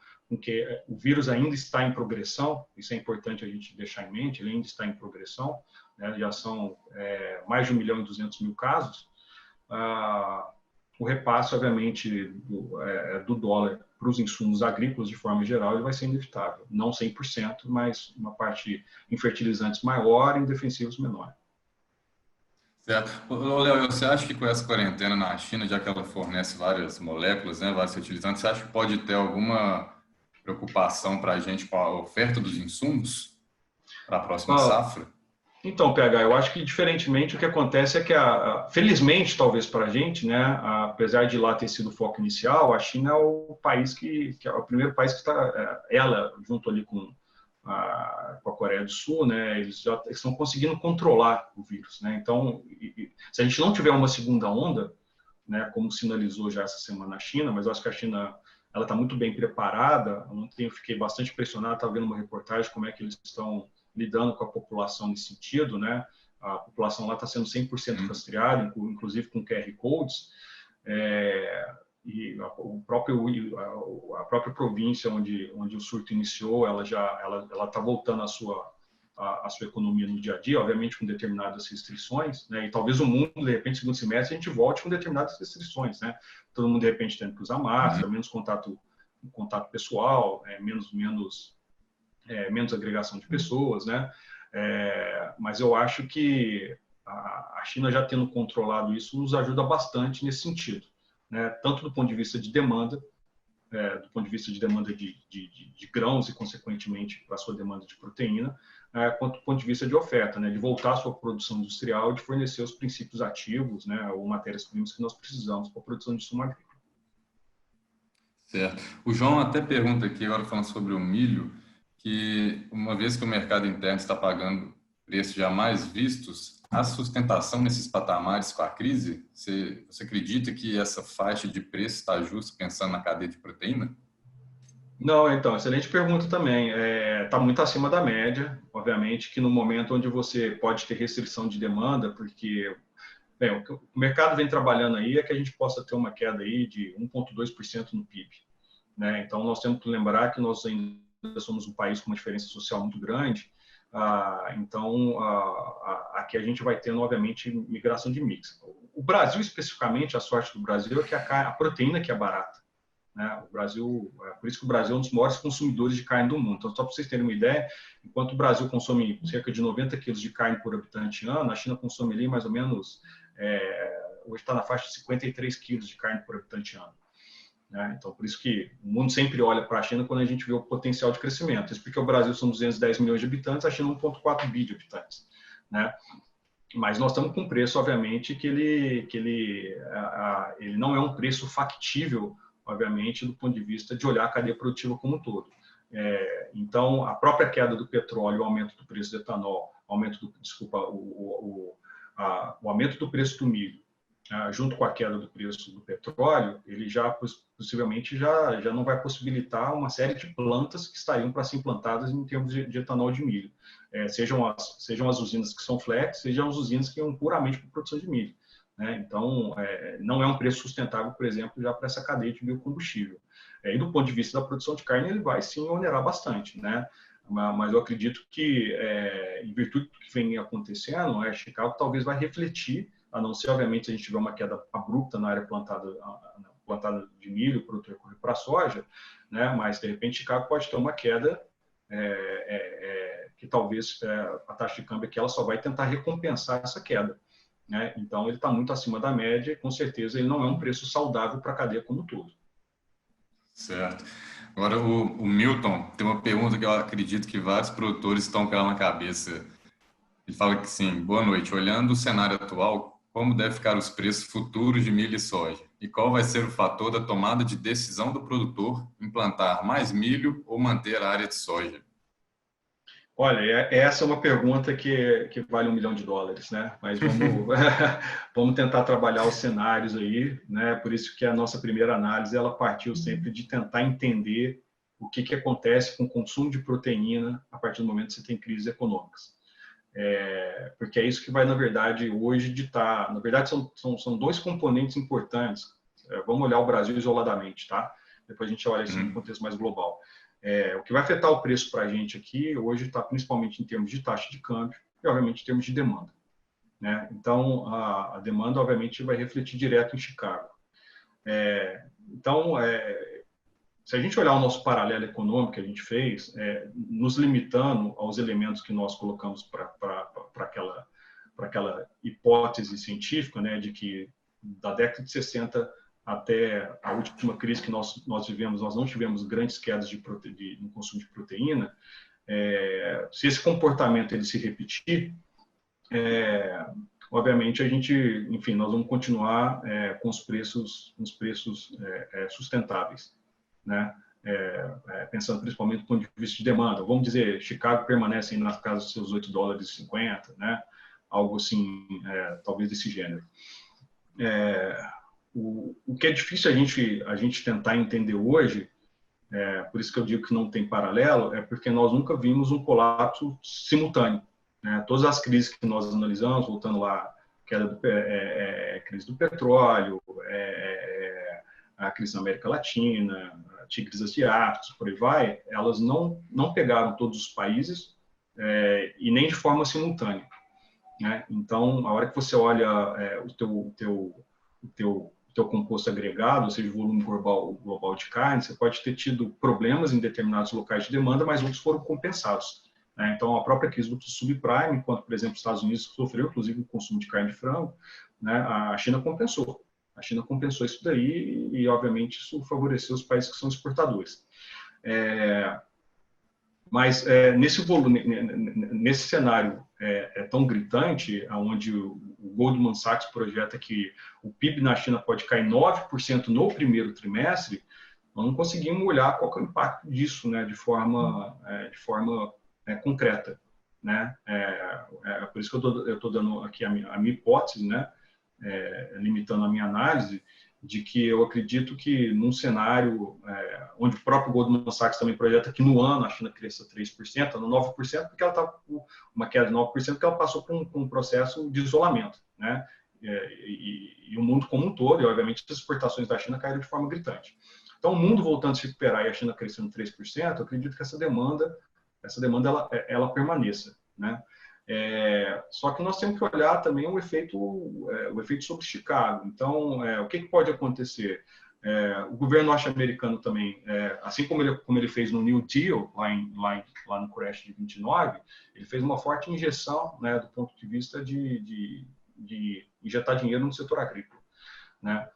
que o vírus ainda está em progressão, isso é importante a gente deixar em mente, ele ainda está em progressão, né? Já são mais de 1.200.000 casos, o repasse, obviamente, do dólar para os insumos agrícolas, de forma geral, ele vai ser inevitável. Não 100%, mas uma parte em fertilizantes maior e em defensivos menor. Certo. Léo, você acha que com essa quarentena na China, já que ela fornece várias moléculas, né, vários fertilizantes, você acha que pode ter alguma preocupação para a gente com a oferta dos insumos para a próxima safra? Então, PH, eu acho que diferentemente o que acontece é que, felizmente, talvez para a gente, né, apesar de lá ter sido o foco inicial, a China é o país que é o primeiro país que está, ela, junto ali com a Coreia do Sul, né, eles já estão conseguindo controlar o vírus, né? Então, se a gente não tiver uma segunda onda, né, como sinalizou já essa semana a China, mas eu acho que a China ela está muito bem preparada. Ontem eu fiquei bastante impressionado, estava vendo uma reportagem como é que eles estão lidando com a população nesse sentido, né? A população lá está sendo 100% rastreada, inclusive com QR Codes, e a própria província onde o surto iniciou, ela está voltando a sua economia no dia a dia, obviamente com determinadas restrições, né? E talvez o mundo, de repente, segundo semestre, a gente volte com determinadas restrições, né? Todo mundo, de repente, tendo que usar máscara, menos contato pessoal, menos agregação de pessoas, né? Mas eu acho que a China já tendo controlado isso nos ajuda bastante nesse sentido, né? Tanto do ponto de vista de demanda, do ponto de vista de demanda de grãos e, consequentemente, para a sua demanda de proteína, quanto do ponto de vista de oferta, né? De voltar à sua produção industrial, de fornecer os princípios ativos, né? Ou matérias-primas que nós precisamos para a produção de insumo agrícola. Certo. O João até pergunta aqui, agora falando sobre o milho, que uma vez que o mercado interno está pagando preços jamais vistos, a sustentação nesses patamares com a crise, você acredita que essa faixa de preço está justa pensando na cadeia de proteína? Não, então, excelente pergunta também. Está muito acima da média, obviamente, que no momento onde você pode ter restrição de demanda, porque o que o mercado vem trabalhando aí é que a gente possa ter uma queda aí de 1,2% no PIB, né? Então, nós temos que lembrar que nós ainda somos um país com uma diferença social muito grande, então aqui a gente vai tendo, obviamente, migração de mix. O Brasil, especificamente, a sorte do Brasil é que a proteína que é barata, né? O Brasil, por isso que o Brasil é um dos maiores consumidores de carne do mundo. Então, só para vocês terem uma ideia, enquanto o Brasil consome cerca de 90 quilos de carne por habitante ano, a China consome ali mais ou menos, hoje está na faixa de 53 quilos de carne por habitante ano, né? Então, por isso que o mundo sempre olha para a China quando a gente vê o potencial de crescimento. Isso porque o Brasil são 210 milhões de habitantes, a China 1,4 bi de habitantes, né? Mas nós estamos com um preço, obviamente, que ele não é um preço factível, obviamente, do ponto de vista de olhar a cadeia produtiva como um todo. Então, a própria queda do petróleo, o aumento do preço do etanol, o aumento do preço do milho, junto com a queda do preço do petróleo, ele já possivelmente já não vai possibilitar uma série de plantas que estariam para ser implantadas em termos de etanol de milho. Sejam as usinas que são flex, sejam as usinas que são puramente para produção de milho, né? Então, não é um preço sustentável, por exemplo, já para essa cadeia de biocombustível. E do ponto de vista da produção de carne, ele vai sim onerar bastante, né? Mas eu acredito que, em virtude do que vem acontecendo, Chicago talvez vai refletir, a não ser, obviamente, se a gente tiver uma queda abrupta na área plantada de milho, produto recorrer para a soja, né? Mas, de repente, Chicago pode ter uma queda que talvez a taxa de câmbio aqui ela só vai tentar recompensar essa queda, né? Então, ele está muito acima da média e, com certeza, ele não é um preço saudável para a cadeia como um todo. Certo. Agora, o Milton tem uma pergunta que eu acredito que vários produtores estão com ela na cabeça. Ele fala que sim, boa noite. Olhando o cenário atual, como deve ficar os preços futuros de milho e soja? E qual vai ser o fator da tomada de decisão do produtor implantar mais milho ou manter a área de soja? Olha, essa é uma pergunta que vale $1 milhão, né? Mas vamos tentar trabalhar os cenários aí, né? Por isso que a nossa primeira análise ela partiu sempre de tentar entender o que acontece com o consumo de proteína a partir do momento que você tem crises econômicas. Porque é isso que vai, na verdade, hoje ditar. Na verdade, são dois componentes importantes. Vamos olhar o Brasil isoladamente, tá? Depois a gente olha isso no contexto mais global. O que vai afetar o preço para a gente aqui hoje está principalmente em termos de taxa de câmbio e, obviamente, em termos de demanda, né? Então, a demanda, obviamente, vai refletir direto em Chicago. Então, se a gente olhar o nosso paralelo econômico que a gente fez, nos limitando aos elementos que nós colocamos para aquela hipótese científica, né, de que da década de 60 até a última crise que nós vivemos, nós não tivemos grandes quedas no consumo de proteína. Se esse comportamento ele se repetir, obviamente a gente, enfim, nós vamos continuar com os preços sustentáveis, né? Pensando principalmente do ponto de vista de demanda. Vamos dizer, Chicago permanece na casa dos seus $8,50, né? Algo assim, talvez desse gênero. O que é difícil a gente tentar entender hoje, por isso que eu digo que não tem paralelo, é porque nós nunca vimos um colapso simultâneo, né? Todas as crises que nós analisamos, voltando lá, crise do petróleo, a crise na América Latina, crises asiáticas, por aí vai, elas não pegaram todos os países e nem de forma simultânea, né? Então, a hora que você olha o teu composto agregado, ou seja, o volume global de carne, você pode ter tido problemas em determinados locais de demanda, mas outros foram compensados, né? Então, a própria crise do subprime, enquanto, por exemplo, os Estados Unidos sofreu, inclusive, o consumo de carne de frango, né, a China compensou. A China compensou isso daí e, obviamente, isso favoreceu os países que são exportadores. Mas nesse cenário tão gritante, onde o Goldman Sachs projeta que o PIB na China pode cair 9% no primeiro trimestre, nós não conseguimos olhar qual é o impacto disso, né, de forma concreta, né? Por isso que eu estou dando aqui a minha hipótese, né, limitando a minha análise, de que eu acredito que num cenário onde o próprio Goldman Sachs também projeta que no ano a China cresça 3%, no 9%, porque ela está com uma queda de 9%, porque ela passou por um processo de isolamento, né? E o mundo como um todo, e obviamente as exportações da China caíram de forma gritante. Então, o mundo voltando a se recuperar e a China crescendo 3%, eu acredito que essa demanda ela permaneça, né? Só que nós temos que olhar também o efeito sobre Chicago. Então, o que pode acontecer? O governo norte-americano também, assim como ele fez no New Deal, lá no crash de 29, ele fez uma forte injeção, né, do ponto de vista de injetar dinheiro no setor agrícola, né?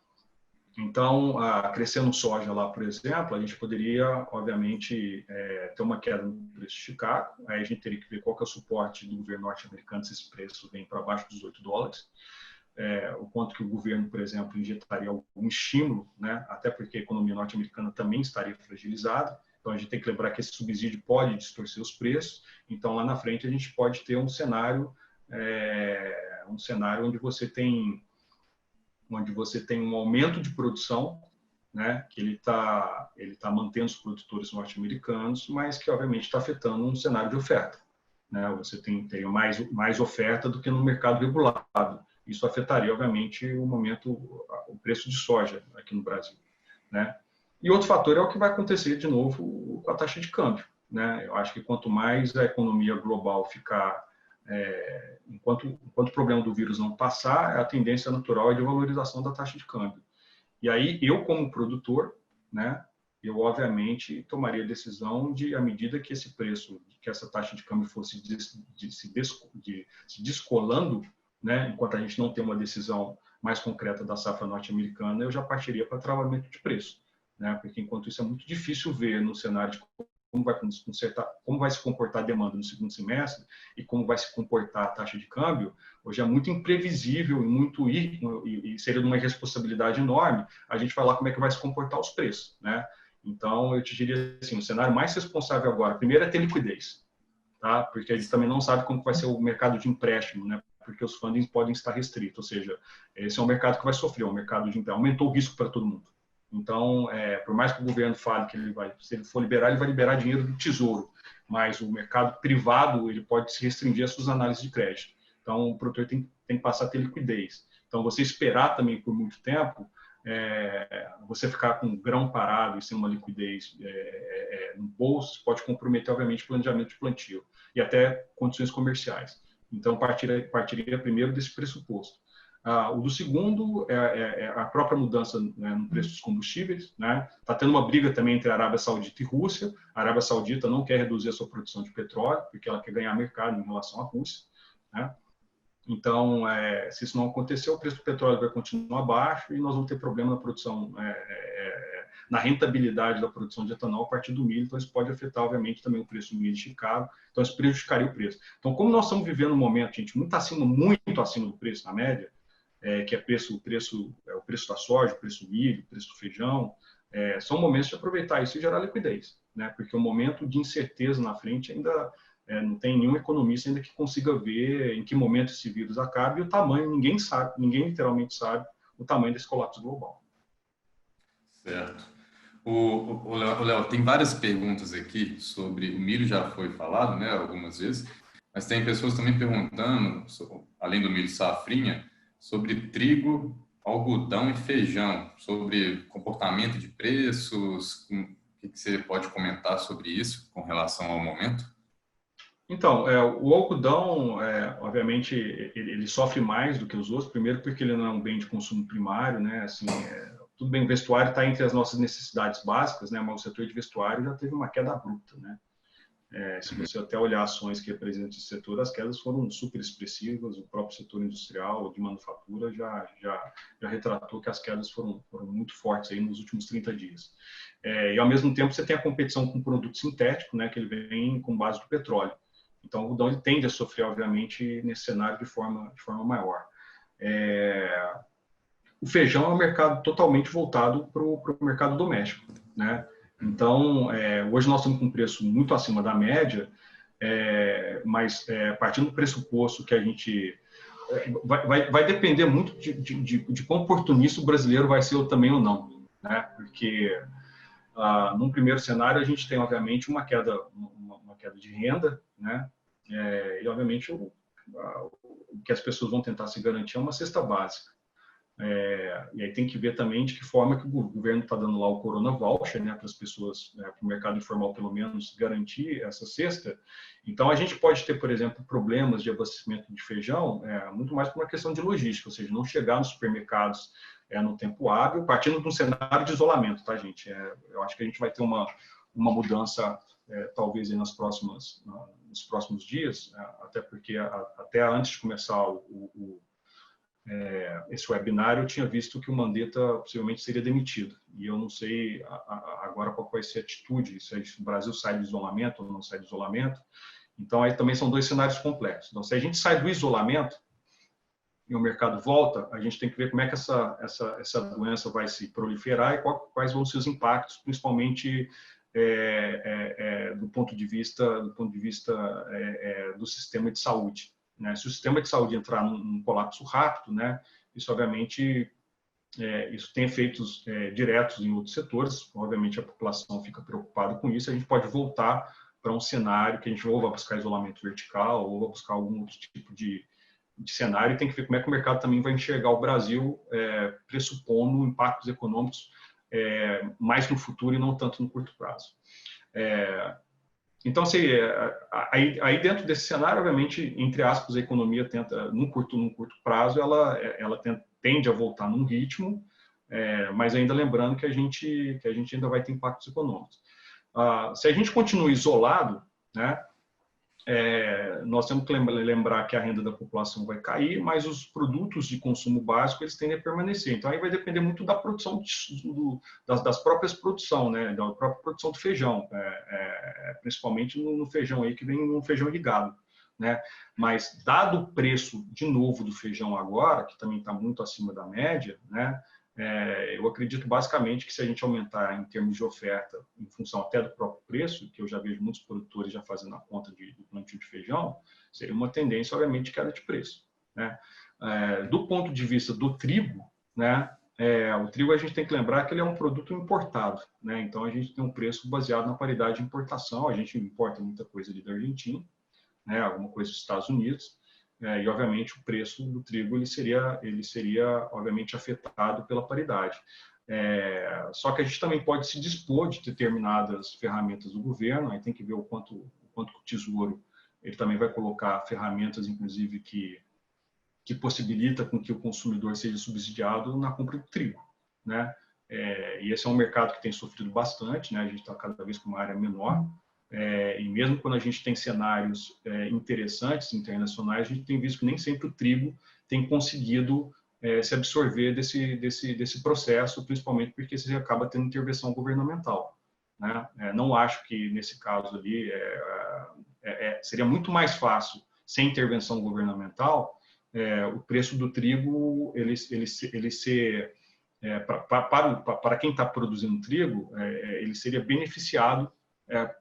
Então, crescendo soja lá, por exemplo, a gente poderia, obviamente, ter uma queda no preço de Chicago. Aí a gente teria que ver qual que é o suporte do governo norte-americano se esse preço vem para baixo dos $8. O quanto que o governo, por exemplo, injetaria algum estímulo, né? Até porque a economia norte-americana também estaria fragilizada. Então, a gente tem que lembrar que esse subsídio pode distorcer os preços. Então, lá na frente, a gente pode ter um cenário onde você tem um aumento de produção, né, que ele está mantendo os produtores norte-americanos, mas que obviamente está afetando um cenário de oferta, né? Você teria mais oferta do que no mercado regulado. Isso afetaria obviamente o preço de soja aqui no Brasil, né? E outro fator é o que vai acontecer de novo com a taxa de câmbio, né? Eu acho que quanto mais a economia global ficar enquanto o problema do vírus não passar, a tendência natural é de valorização da taxa de câmbio. E aí, eu como produtor, né, eu obviamente tomaria a decisão de, à medida que que essa taxa de câmbio fosse se descolando, né, enquanto a gente não tem uma decisão mais concreta da safra norte-americana, eu já partiria para travamento de preço, né, porque enquanto isso é muito difícil ver no cenário de como vai se comportar a demanda no segundo semestre e como vai se comportar a taxa de câmbio, hoje é muito imprevisível e seria de uma irresponsabilidade enorme a gente falar como é que vai se comportar os preços, né? Então, eu te diria assim, o cenário mais responsável agora, primeiro é ter liquidez, tá? Porque a gente também não sabe como vai ser o mercado de empréstimo, né? Porque os fundings podem estar restritos, ou seja, esse é um mercado que vai sofrer, um mercado de empréstimo, aumentou o risco para todo mundo. Então, por mais que o governo fale que se ele for liberar, ele vai liberar dinheiro do tesouro, mas o mercado privado ele pode se restringir às suas análises de crédito. Então, o produtor tem que passar a ter liquidez. Então, você esperar também por muito tempo, você ficar com um grão parado e sem uma liquidez no bolso, pode comprometer, obviamente, o planejamento de plantio e até condições comerciais. Então, partiria primeiro desse pressuposto. O do segundo é a própria mudança, né, no preço dos combustíveis, né? Está tendo uma briga também entre a Arábia Saudita e Rússia. A Arábia Saudita não quer reduzir a sua produção de petróleo, porque ela quer ganhar mercado em relação à Rússia, né? Então, se isso não acontecer, o preço do petróleo vai continuar baixo e nós vamos ter problema na produção na rentabilidade da produção de etanol a partir do milho, então isso pode afetar, obviamente, também o preço do milho de Chicago, então isso prejudicaria o preço. Então, como nós estamos vivendo um momento, gente, muito acima do preço na média, que é o preço da soja, o preço do milho, o preço do feijão, são momentos de aproveitar isso e gerar liquidez, né? Porque o momento de incerteza na frente ainda não tem nenhum economista ainda que consiga ver em que momento esse vírus acaba e o tamanho, ninguém sabe, ninguém literalmente sabe o tamanho desse colapso global. Certo. O Léo, tem várias perguntas aqui sobre o milho, já foi falado, né, algumas vezes, mas tem pessoas também perguntando, além do milho safrinha, sobre trigo, algodão e feijão, sobre comportamento de preços. O que você pode comentar sobre isso com relação ao momento? Então, o algodão, obviamente, ele sofre mais do que os outros, primeiro porque ele não é um bem de consumo primário, né? Assim, tudo bem, o vestuário está entre as nossas necessidades básicas, né? Mas o setor de vestuário já teve uma queda abrupta, né? Se você até olhar ações que representam esse setor, as quedas foram super expressivas. O próprio setor industrial de manufatura já retratou que as quedas foram muito fortes aí nos últimos 30 dias. E, ao mesmo tempo, você tem a competição com produto sintético, né? Que ele vem com base do petróleo. Então, o algodão ele tende a sofrer, obviamente, nesse cenário de forma maior. O feijão é um mercado totalmente voltado para o mercado doméstico, né? Então, hoje nós estamos com um preço muito acima da média, mas partindo do pressuposto que a gente... vai depender muito de quão oportunista o brasileiro vai ser também ou não, né? Porque, num primeiro cenário, a gente tem, obviamente, uma queda de renda, né? E, obviamente, o que as pessoas vão tentar se garantir é uma cesta básica. E aí tem que ver também de que forma que o governo está dando lá o Corona Voucher, né, para as pessoas, para o mercado informal, pelo menos, garantir essa cesta. Então, a gente pode ter, por exemplo, problemas de abastecimento de feijão, muito mais por uma questão de logística, ou seja, não chegar nos supermercados no tempo hábil, partindo de um cenário de isolamento, tá, gente? Eu acho que a gente vai ter uma mudança, talvez, aí nos próximos dias, até porque, até antes de começar esse webinário, eu tinha visto que o Mandetta possivelmente seria demitido. E eu não sei agora qual vai ser a atitude, se o Brasil sai do isolamento ou não sai do isolamento. Então, aí também são dois cenários complexos. Então, se a gente sai do isolamento e o mercado volta, a gente tem que ver como é que essa doença vai se proliferar e quais vão ser os impactos, principalmente do ponto de vista do sistema de saúde, né? Se o sistema de saúde entrar num colapso rápido, né, isso obviamente isso tem efeitos diretos em outros setores. Obviamente a população fica preocupada com isso. A gente pode voltar para um cenário que a gente ou vai buscar isolamento vertical ou vai buscar algum outro tipo de cenário, e tem que ver como é que o mercado também vai enxergar o Brasil, pressupondo impactos econômicos mais no futuro e não tanto no curto prazo. Então, assim, aí dentro desse cenário, obviamente, entre aspas, a economia tenta, num curto prazo, ela tende a voltar num ritmo, mas ainda lembrando que a gente ainda vai ter impactos econômicos. Se a gente continua isolado, né, nós temos que lembrar que a renda da população vai cair, mas os produtos de consumo básico eles tendem a permanecer. Então, aí vai depender muito da produção, das próprias produções, né? Da própria produção do feijão, principalmente no feijão aí que vem um feijão irrigado, né? Mas, dado o preço, de novo, do feijão agora, que também está muito acima da média, né? Eu acredito basicamente que se a gente aumentar em termos de oferta, em função até do próprio preço, que eu já vejo muitos produtores já fazendo a conta do plantio de feijão, seria uma tendência, obviamente, de queda de preço, né? Do ponto de vista do trigo, né? O trigo a gente tem que lembrar que ele é um produto importado, né? Então a gente tem um preço baseado na paridade de importação. A gente importa muita coisa ali da Argentina, né? Alguma coisa dos Estados Unidos. E, obviamente, o preço do trigo ele seria obviamente, afetado pela paridade. Só que a gente também pode se dispor de determinadas ferramentas do governo, aí tem que ver o quanto o Tesouro ele também vai colocar ferramentas, inclusive, que possibilita com que o consumidor seja subsidiado na compra do trigo, né? E esse é um mercado que tem sofrido bastante, né? A gente está cada vez com uma área menor. E mesmo quando a gente tem cenários interessantes internacionais, a gente tem visto que nem sempre o trigo tem conseguido se absorver desse processo, principalmente porque você acaba tendo intervenção governamental, né? Não acho que nesse caso ali seria muito mais fácil sem intervenção governamental o preço do trigo ele ser para quem está produzindo trigo ele seria beneficiado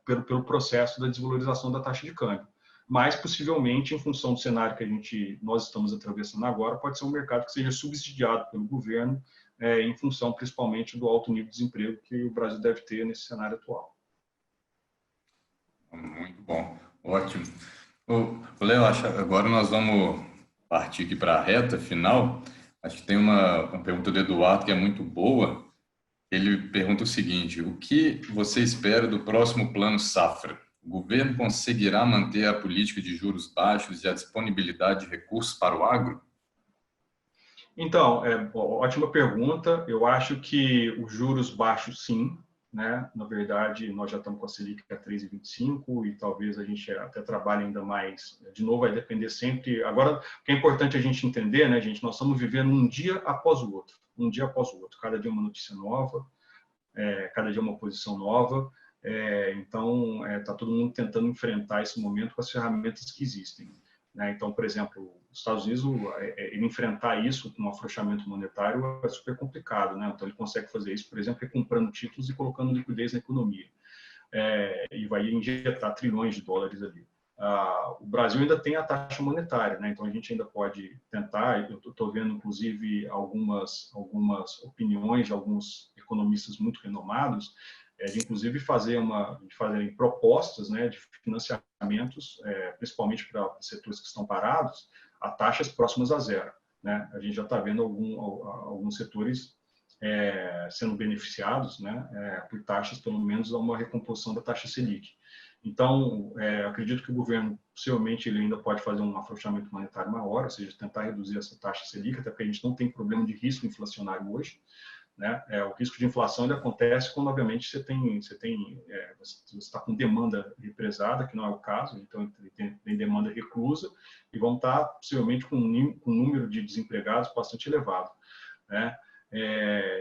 pelo processo da desvalorização da taxa de câmbio. Mas, possivelmente, em função do cenário que nós estamos atravessando agora, pode ser um mercado que seja subsidiado pelo governo, em função, principalmente, do alto nível de desemprego que o Brasil deve ter nesse cenário atual. Muito bom, ótimo. Léo, agora nós vamos partir aqui para a reta final. Acho que tem uma pergunta do Eduardo que é muito boa. Ele pergunta o seguinte: o que você espera do próximo Plano Safra? O governo conseguirá manter a política de juros baixos e a disponibilidade de recursos para o agro? Então, ótima pergunta. Eu acho que os juros baixos, sim, né? Na verdade, nós já estamos com a Selic a 3,25 e talvez a gente até trabalhe ainda mais. De novo, vai depender sempre. Agora, o que é importante a gente entender, né, gente? Nós estamos vivendo um dia após o outro, um dia após o outro. Cada dia uma notícia nova, cada dia uma posição nova. Então, está todo mundo tentando enfrentar esse momento com as ferramentas que existem, né? Então, por exemplo, os Estados Unidos, ele enfrentar isso com um afrouxamento monetário é super complicado, né? Então, ele consegue fazer isso, por exemplo, comprando títulos e colocando liquidez na economia. E vai injetar trilhões de dólares ali. O Brasil ainda tem a taxa monetária, né? Então a gente ainda pode tentar. Eu estou vendo, inclusive, algumas opiniões de alguns economistas muito renomados, de inclusive fazerem propostas, né, de financiamentos, principalmente para setores que estão parados, a taxas próximas a zero, né? A gente já está vendo alguns setores sendo beneficiados, né, por taxas, pelo menos a uma recomposição da taxa Selic. Então, acredito que o governo, possivelmente, ele ainda pode fazer um afrouxamento monetário maior, ou seja, tentar reduzir essa taxa Selic, até porque a gente não tem problema de risco inflacionário hoje, né? O risco de inflação ele acontece quando, obviamente, você está com demanda represada, que não é o caso, então tem demanda reclusa, e vão estar, possivelmente, com um número de desempregados bastante elevado, né?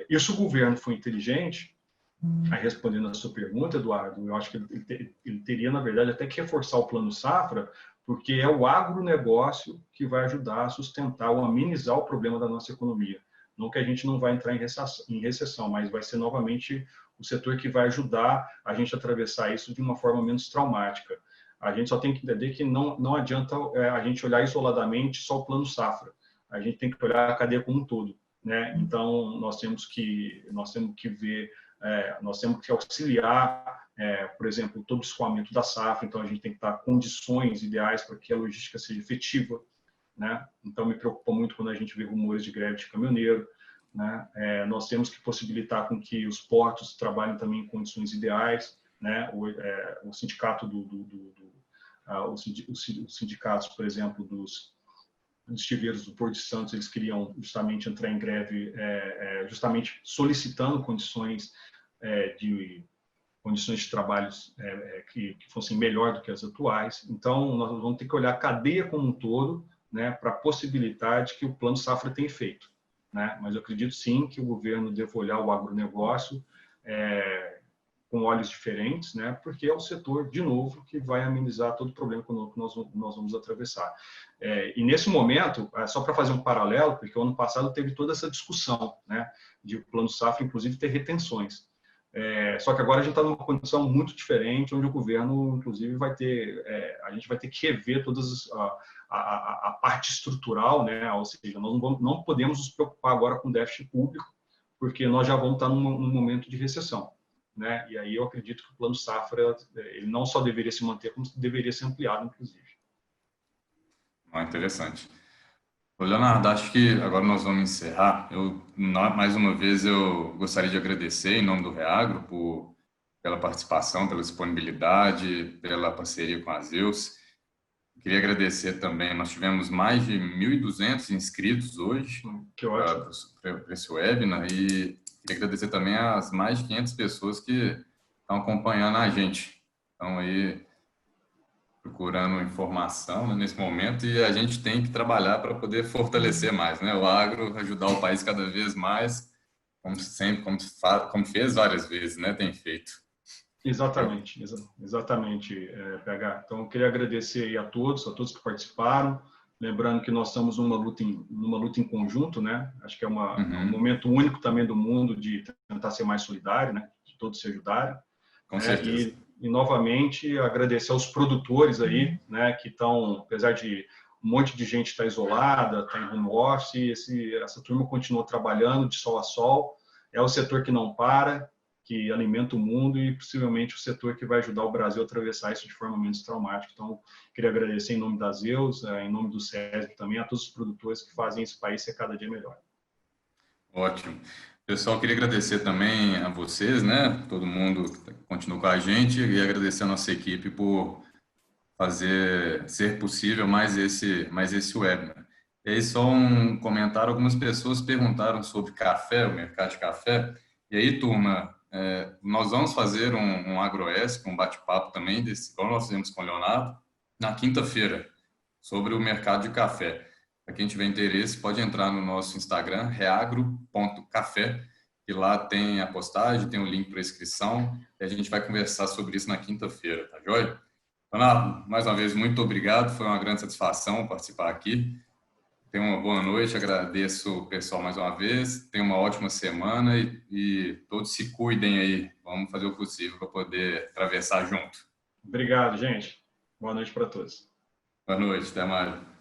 E se o governo for inteligente, aí respondendo a sua pergunta, Eduardo, eu acho que ele teria, na verdade, até que reforçar o Plano Safra, porque é o agronegócio que vai ajudar a sustentar ou amenizar o problema da nossa economia. Não que a gente não vai entrar em recessão, mas vai ser novamente o setor que vai ajudar a gente a atravessar isso de uma forma menos traumática. A gente só tem que entender que não adianta a gente olhar isoladamente só o Plano Safra. A gente tem que olhar a cadeia como um todo, né? Então, nós temos que ver, nós temos que auxiliar, por exemplo, todo o escoamento da safra. Então, a gente tem que dar condições ideais para que a logística seja efetiva, né? Então, me preocupa muito quando a gente vê rumores de greve de caminhoneiro, né? Nós temos que possibilitar com que os portos trabalhem também em condições ideais, né? O sindicato os sindicatos, por exemplo, dos estiveiros do Porto de Santos, eles queriam justamente entrar em greve, justamente solicitando condições de trabalhos que fossem melhor do que as atuais. Então, nós vamos ter que olhar a cadeia como um todo, né, para a possibilidade que o Plano Safra tenha feito, né? Mas eu acredito sim que o governo deve olhar o agronegócio com olhos diferentes, né? Porque é o setor, de novo, que vai amenizar todo o problema que nós vamos atravessar. E nesse momento, só para fazer um paralelo, porque o ano passado teve toda essa discussão, né, de o Plano Safra, inclusive, ter retenções. Só que agora a gente está numa condição muito diferente, onde o governo, inclusive, a gente vai ter que rever todas a parte estrutural, né? Ou seja, nós não podemos nos preocupar agora com déficit público, porque nós já vamos estar num momento de recessão, né? E aí eu acredito que o Plano Safra ele não só deveria se manter, como deveria ser ampliado, inclusive. Interessante. Leonardo, acho que agora nós vamos encerrar. Mais uma vez, eu gostaria de agradecer em nome do Reagro pela participação, pela disponibilidade, pela parceria com a Zeus. Queria agradecer também, nós tivemos mais de 1.200 inscritos hoje para esse webinar e queria agradecer também as mais de 500 pessoas que estão acompanhando a gente. Então, aí, procurando informação, né, nesse momento, e a gente tem que trabalhar para poder fortalecer mais, né? O agro, ajudar o país cada vez mais, como sempre, como fez várias vezes, né? Tem feito. Exatamente, exatamente, PH. Então, eu queria agradecer aí a todos que participaram. Lembrando que nós estamos numa luta em conjunto, né? Acho que é um momento único também do mundo de tentar ser mais solidário, né? De todos se ajudarem. Com certeza. E novamente agradecer aos produtores aí, né? Que estão, apesar de um monte de gente estar isolada, está em home office, essa turma continua trabalhando de sol a sol. É o setor que não para, que alimenta o mundo e possivelmente o setor que vai ajudar o Brasil a atravessar isso de forma menos traumática. Então, queria agradecer em nome das EUS, em nome do SESB também, a todos os produtores que fazem esse país ser cada dia melhor. Ótimo. Pessoal, queria agradecer também a vocês, né? Todo mundo que continua com a gente e agradecer a nossa equipe por ser possível mais esse webinar. E aí, só um comentário: algumas pessoas perguntaram sobre café, o mercado de café. E aí, turma, nós vamos fazer um AgroEsp, um bate-papo também, igual nós fizemos com o Leonardo, na quinta-feira, sobre o mercado de café. Para quem tiver interesse, pode entrar no nosso Instagram, reagro.café, e lá tem a postagem, tem o link para inscrição, e a gente vai conversar sobre isso na quinta-feira, tá joia? Leonardo, mais uma vez, muito obrigado, foi uma grande satisfação participar aqui. Tenha uma boa noite, agradeço o pessoal mais uma vez, tenha uma ótima semana e todos se cuidem aí, vamos fazer o possível para poder atravessar junto. Obrigado, gente. Boa noite para todos. Boa noite, até mais.